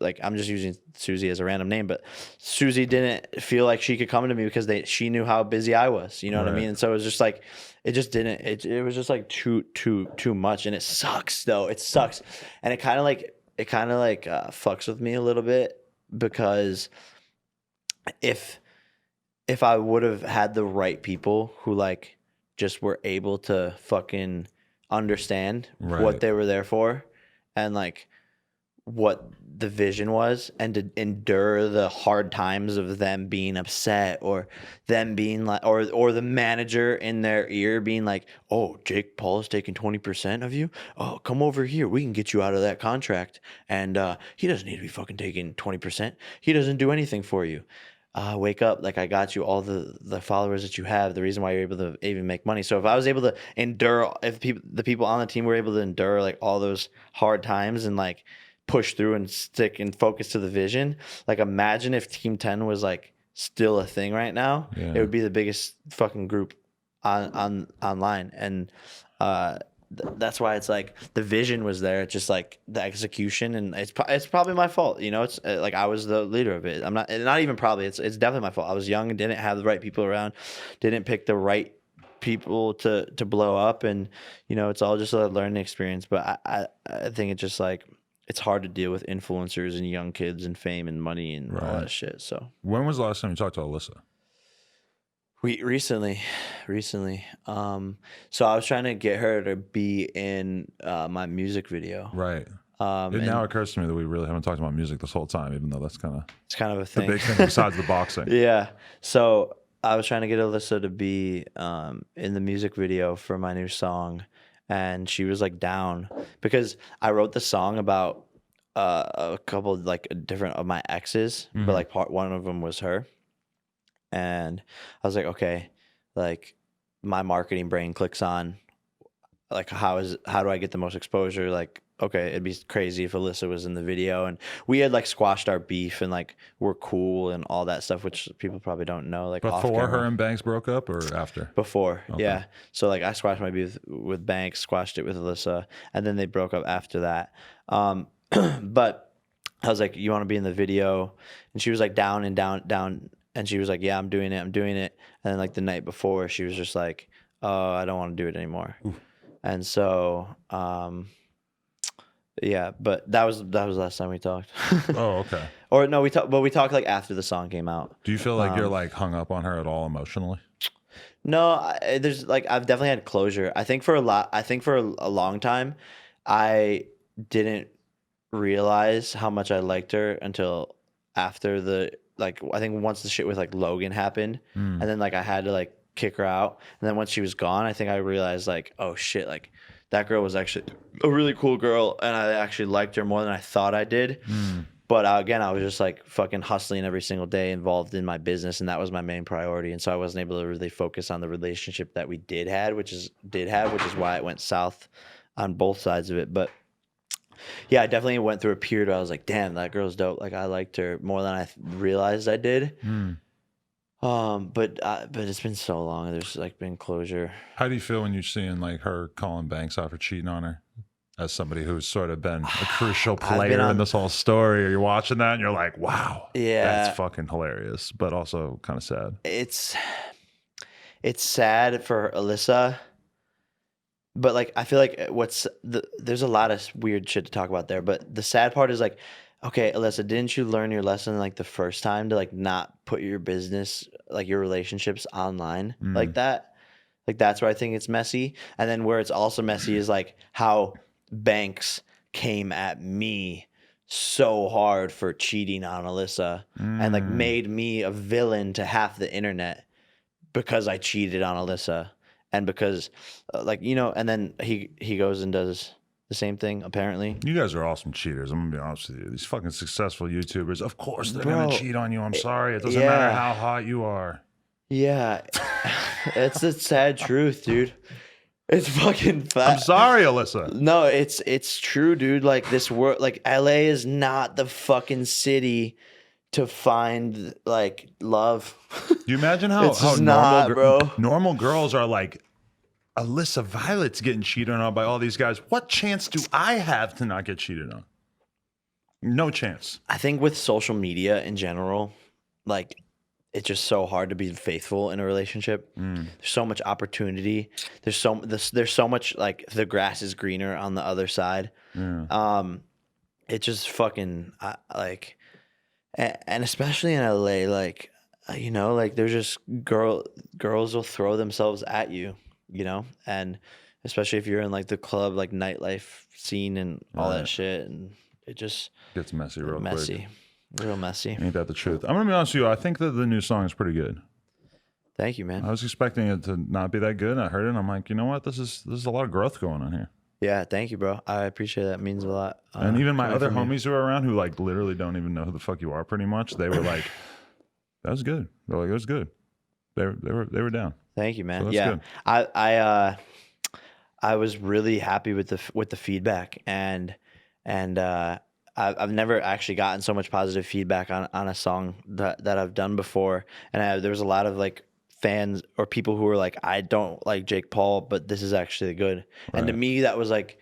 Like I'm just using Susie as a random name, but Susie didn't feel like she could come to me because she knew how busy I was. You know what I mean? And so it was just like it just didn't. It was just like too much, and it sucks though. It sucks, and it kind of like fucks with me a little bit because if I would have had the right people who like just were able to fucking understand what they were there for and like what the vision was, and to endure the hard times of them being upset or them being like or the manager in their ear being like, oh, Jake Paul is taking 20% of you, oh, come over here, we can get you out of that contract, and he doesn't need to be fucking taking 20%, he doesn't do anything for you. Wake up, like I got you all the followers that you have, the reason why you're able to even make money. So if I was able to endure, if the people on the team were able to endure like all those hard times and like push through and stick and focus to the vision, like imagine if Team 10 was like still a thing right now. It would be the biggest fucking group online, and that's why it's like the vision was there. It's just like the execution, and it's probably my fault. You know, it's like I was the leader of it. I'm not even probably. It's definitely my fault. I was young and didn't have the right people around, didn't pick the right people to blow up, and you know, it's all just a learning experience. But I think it's just like it's hard to deal with influencers and young kids and fame and money and all that shit. So when was the last time you talked to Alyssa? Recently. So I was trying to get her to be in my music video. Right. It now occurs to me that we really haven't talked about music this whole time, even though it's kind of a thing. The big thing besides the boxing. Yeah. So I was trying to get Alyssa to be in the music video for my new song, and she was like down because I wrote the song about a couple like different of my exes, but like one of them was her. And I was like, okay, like my marketing brain clicks on like how do I get the most exposure? Like, okay, it'd be crazy if Alyssa was in the video, and we had like squashed our beef and like we're cool and all that stuff, which people probably don't know. Like before her and Banks broke up or after? Before, yeah. So like I squashed my beef with Banks, squashed it with Alyssa, and then they broke up after that. But I was like, you want to be in the video? And she was like down. And she was like, yeah, I'm doing it. And then like the night before, she was just like, oh, I don't want to do it anymore. Oof. And so, yeah, but that was the last time we talked. Oh, okay. Or no, we talked like after the song came out. Do you feel like you're like hung up on her at all emotionally? No, there's like, I've definitely had closure. I think for a long time, I didn't realize how much I liked her until after I think once the shit with like Logan happened, and then like I had to like kick her out, and then once she was gone, I think I realized like, oh shit, like that girl was actually a really cool girl, and I actually liked her more than I thought I did. But again, I was just like fucking hustling every single day, involved in my business, and that was my main priority, and so I wasn't able to really focus on the relationship that we did have, which is why it went south on both sides of it. But yeah, I definitely went through a period where I was like, damn, that girl's dope. Like I liked her more than I realized I did. But it's been so long. There's like been closure. How do you feel when you're seeing like her calling Banks out for cheating on her? As somebody who's sort of been a crucial player in this whole story, are you watching that and you're like, wow, that's fucking hilarious, but also kind of sad. It's sad for Alyssa. But like I feel like there's a lot of weird shit to talk about there, but the sad part is like Okay, Alyssa, didn't you learn your lesson like the first time to like not put your business, like your relationships online like Mm. that? Like that's where I think it's messy. And then where it's also messy is like how Banks came at me so hard for cheating on Alyssa and like Mm. made me a villain to half the internet because I cheated on Alyssa and because like and then he goes and does the same thing apparently. You guys are awesome cheaters. I'm gonna be honest with you. These fucking successful YouTubers, of course they're gonna Bro, cheat on you. I'm sorry. It doesn't matter yeah. how hot you are. Yeah. It's the sad truth, dude. It's fucking I'm fat. sorry, Alyssa. No, it's true, dude. Like this world, like LA is not the fucking city to find like love. Do you imagine how It's just not, bro. normal girls are like, Alyssa Violet's getting cheated on by all these guys. What chance do I have to not get cheated on? No chance. I think with social media in general, like it's just so hard to be faithful in a relationship. There's so much opportunity. There's so much like the grass is greener on the other side. Yeah. It just fucking like, and especially in LA, like like there's just girls will throw themselves at you, and especially if you're in like the club like nightlife scene and all Right. that shit, and it just Gets messy real quick. real messy. Ain't that the truth? I'm gonna be honest with you. I think that the new song is pretty good. Thank you, man. I was expecting it to not be that good. I heard it and I'm like, you know what? This is a lot of growth going on here. Yeah, thank you, bro. I appreciate that. It means a lot. And even my coming other from you. homies who are around who like literally don't even know who the fuck you are pretty much, they were like, that was good. They're like, it was good. They were down. Thank you, man. So that's Yeah, good. I was really happy with the feedback, and I've never actually gotten so much positive feedback on a song that I've done before, and there was a lot of like fans or people who were like, I don't like Jake Paul, but this is actually good, and to Right. me that was like,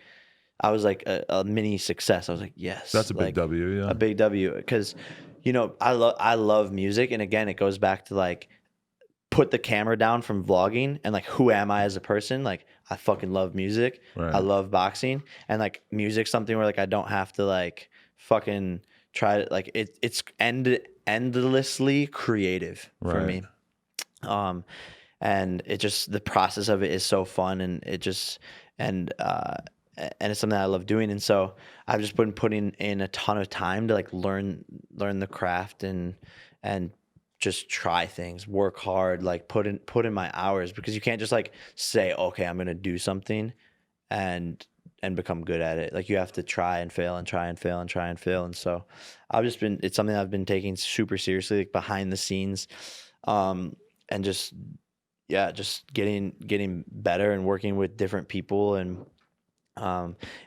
I was like a mini success. I was like, yes, That's a big like, W, yeah. a big W, because I love music, and again it goes back to like put the camera down from vlogging and like who am I as a person. Like I fucking love music. Right. I love boxing, and like music's something where like I don't have to like fucking try to like it's endlessly creative for Right. me. And it just, the process of it is so fun, and it just and it's something I love doing, and so I've just been putting in a ton of time to like learn the craft and just try things, work hard, like put in my hours, because you can't just like say, okay, I'm gonna do something and become good at it. Like you have to try and fail and try and fail and try and fail. And so it's something I've been taking super seriously, like behind the scenes, and just getting better and working with different people, and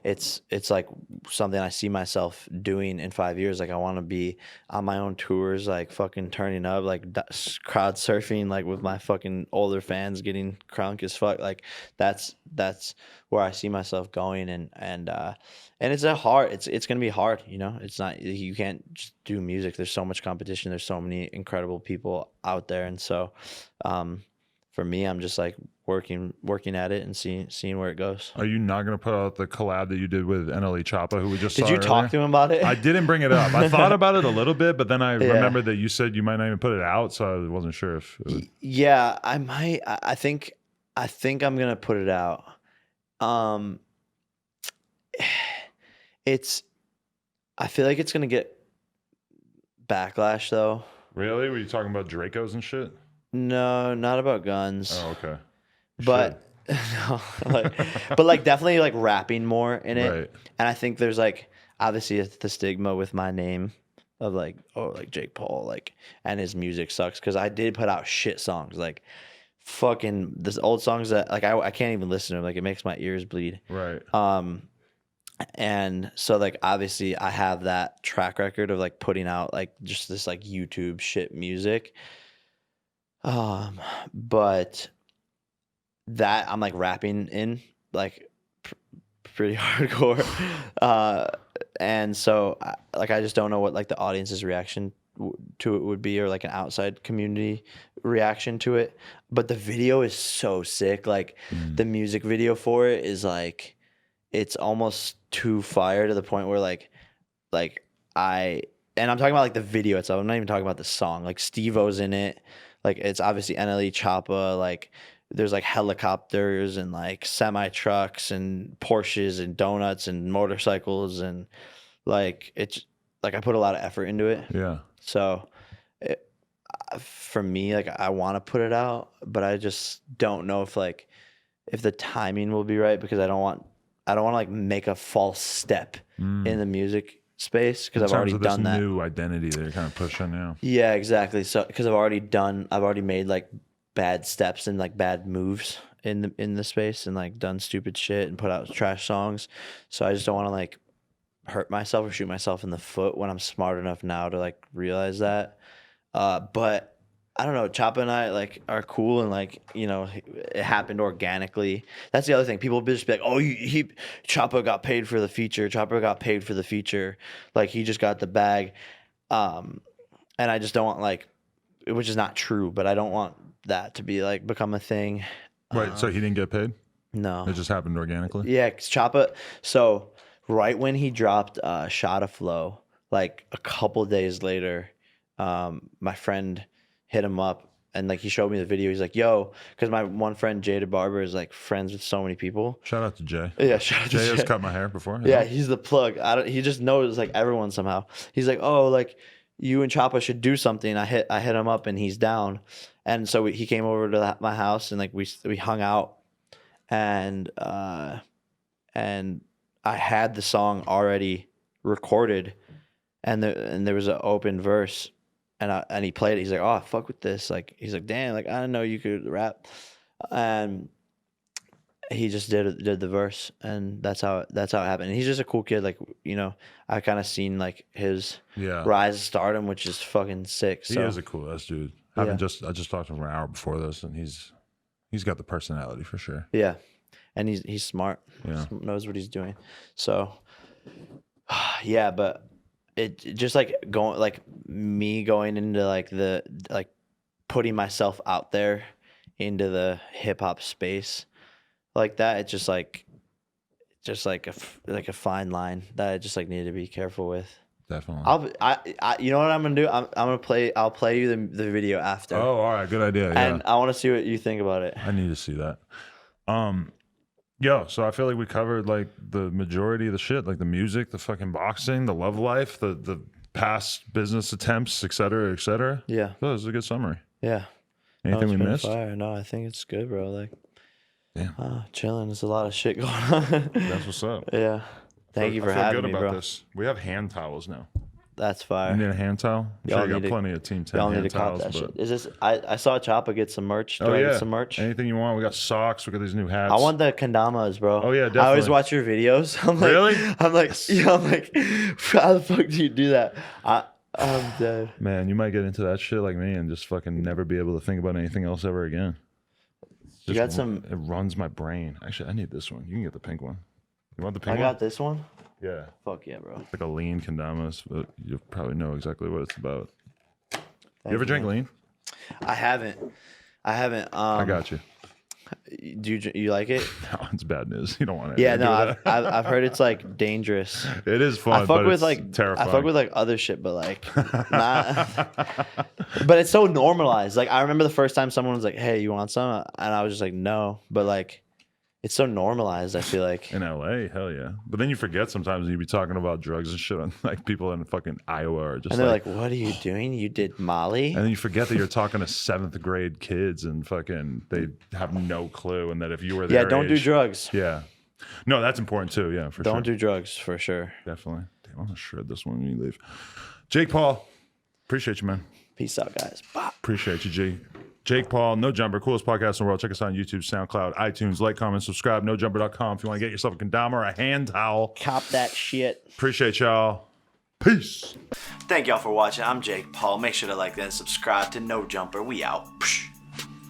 it's like something I see myself doing in 5 years. Like I want to be on my own tours, like fucking turning up, like crowd surfing, like with my fucking older fans, getting crunk as fuck. Like that's where I see myself going, and it's it's gonna be hard. It's not, you can't just do music. There's so much competition. There's so many incredible people out there, and so for me, I'm just like working at it and seeing where it goes. Are you not going to put out the collab that you did with NLE Choppa, who we just Did saw you talk earlier? to him about it? I didn't bring it up. I thought about it a little bit, but then I Yeah. remembered that you said you might not even put it out, so I wasn't sure if it would... Yeah, I might. I think I'm gonna put it out. I feel like it's gonna get backlash though. Really? Were you talking about Dracos and shit? No, not about guns. Oh, okay. But no, but like definitely like rapping more in it. Right. And I think there's like obviously it's the stigma with my name of like, oh, like Jake Paul, like, and his music sucks, because I did put out shit songs, like fucking this old songs that like I can't even listen to them, like it makes my ears bleed. Right. And so like obviously I have that track record of like putting out like just this like YouTube shit music. But that I'm like rapping in like pretty hardcore, and so I just don't know what like the audience's reaction to it would be, or like an outside community reaction to it. But the video is so sick. Like the music video for it is like, it's almost too fire, to the point where like and I'm talking about like the video itself. I'm not even talking about the song. Like Steve-O's in it. Like it's obviously NLE Choppa. Like there's like helicopters and like semi trucks and Porsches and donuts and motorcycles and like it's like I put a lot of effort into it. Yeah. So for me, like I want to put it out, but I just don't know if the timing will be right because I don't want to like make a false step in the music space because I've already done that. New identity that you're kind of pushing now. Yeah, exactly. So because I've already made like bad steps and like bad moves in the space and like done stupid shit and put out trash songs. So I just don't want to like hurt myself or shoot myself in the foot when I'm smart enough now to like realize that. But I don't know, Choppa and I like are cool and like, you know, it happened organically. That's the other thing. People just be like, oh, Choppa got paid for the feature. Choppa got paid for the feature. Like he just got the bag. And I just don't want like, which is not true, but I don't want that to be like become a thing. Right. So he didn't get paid? No. It just happened organically? Yeah. 'Cause Choppa, so right when he dropped Shot of Flow, like a couple days later, my friend hit him up and like he showed me the video. He's like, yo, because my one friend Jada Barber is like friends with so many people. Shout out to Jay. Yeah, shout out to Jay Jay. has cut my hair before. Yeah, he's the plug. He just knows like everyone somehow. He's like, oh, like you and Choppa should do something. I hit him up and he's down. And so he came over to my house and like we hung out and I had the song already recorded and there was an open verse. And he played it. He's like, oh, fuck with this. Like, he's like, damn, like, I didn't know you could rap. And he just did the verse, and that's how it happened. And he's just a cool kid. Like, you know, I kind of seen like his rise to stardom, which is fucking sick. So. He is a cool ass dude. I just talked to him for an hour before this, and he's got the personality for sure. Yeah, and he's smart. Yeah, knows what he's doing. So, yeah, but. It just like going into like the like putting myself out there into the hip hop space like that. It's just like a fine line that I just like need to be careful with. Definitely. You know what I'm gonna do? I'll play you the video after. Oh, all right, good idea. Yeah. And I want to see what you think about it. I need to see that. So I feel like we covered like the majority of the shit, like the music, the fucking boxing, the love life, the past business attempts, et cetera, et cetera. Yeah. That was a good summary. Yeah. Anything we missed? Fire. No, I think it's good, bro. Like, damn. Chilling. There's a lot of shit going on. That's what's up. Yeah. Thank you for having me, bro. I feel good about this. We have hand towels now. That's fire. You need a hand towel? I'm sure you got plenty of Team 10 hand towels. That shit. Is this? I saw Choppa get some merch. Do I get some merch? Anything you want. We got socks. We got these new hats. I want the kendamas, bro. Oh yeah, definitely. I always watch your videos. I'm like, really? I'm like, how the fuck do you do that? I'm dead. Man, you might get into that shit like me and just fucking never be able to think about anything else ever again. You got some. It runs my brain. Actually, I need this one. You can get the pink one. You want the pink one? I got this one. Yeah. Fuck yeah, bro. It's like a lean kendamas, but you probably know exactly what it's about. You ever drink lean? I haven't. I got you. Do you like it? No, it's bad news. You don't want to. Yeah, no, I've heard it's like dangerous. It is fun. I fuck with like terrifying. I fuck with like other shit, but like not. But it's so normalized. Like I remember the first time someone was like, "Hey, you want some?" And I was just like, "No," but like. It's so normalized, I feel like. In LA, hell yeah. But then you forget sometimes and you be talking about drugs and shit on like people in fucking Iowa are just and they're like, what are you doing? You did Molly? And then you forget that you're talking to 7th grade kids and fucking they have no clue. And that if you were their don't do drugs. Yeah. No, that's important too. Yeah, for sure. Don't do drugs for sure. Definitely. Damn, I'm gonna shred this one when you leave. Jake Paul, appreciate you, man. Peace out, guys. Bye. Appreciate you, G. Jake Paul, No Jumper, coolest podcast in the world. Check us out on YouTube, SoundCloud, iTunes. Like, comment, subscribe. NoJumper.com if you want to get yourself a kendama or a hand towel. Cop that shit. Appreciate y'all. Peace. Thank y'all for watching. I'm Jake Paul. Make sure to like and subscribe to No Jumper. We out. Psh.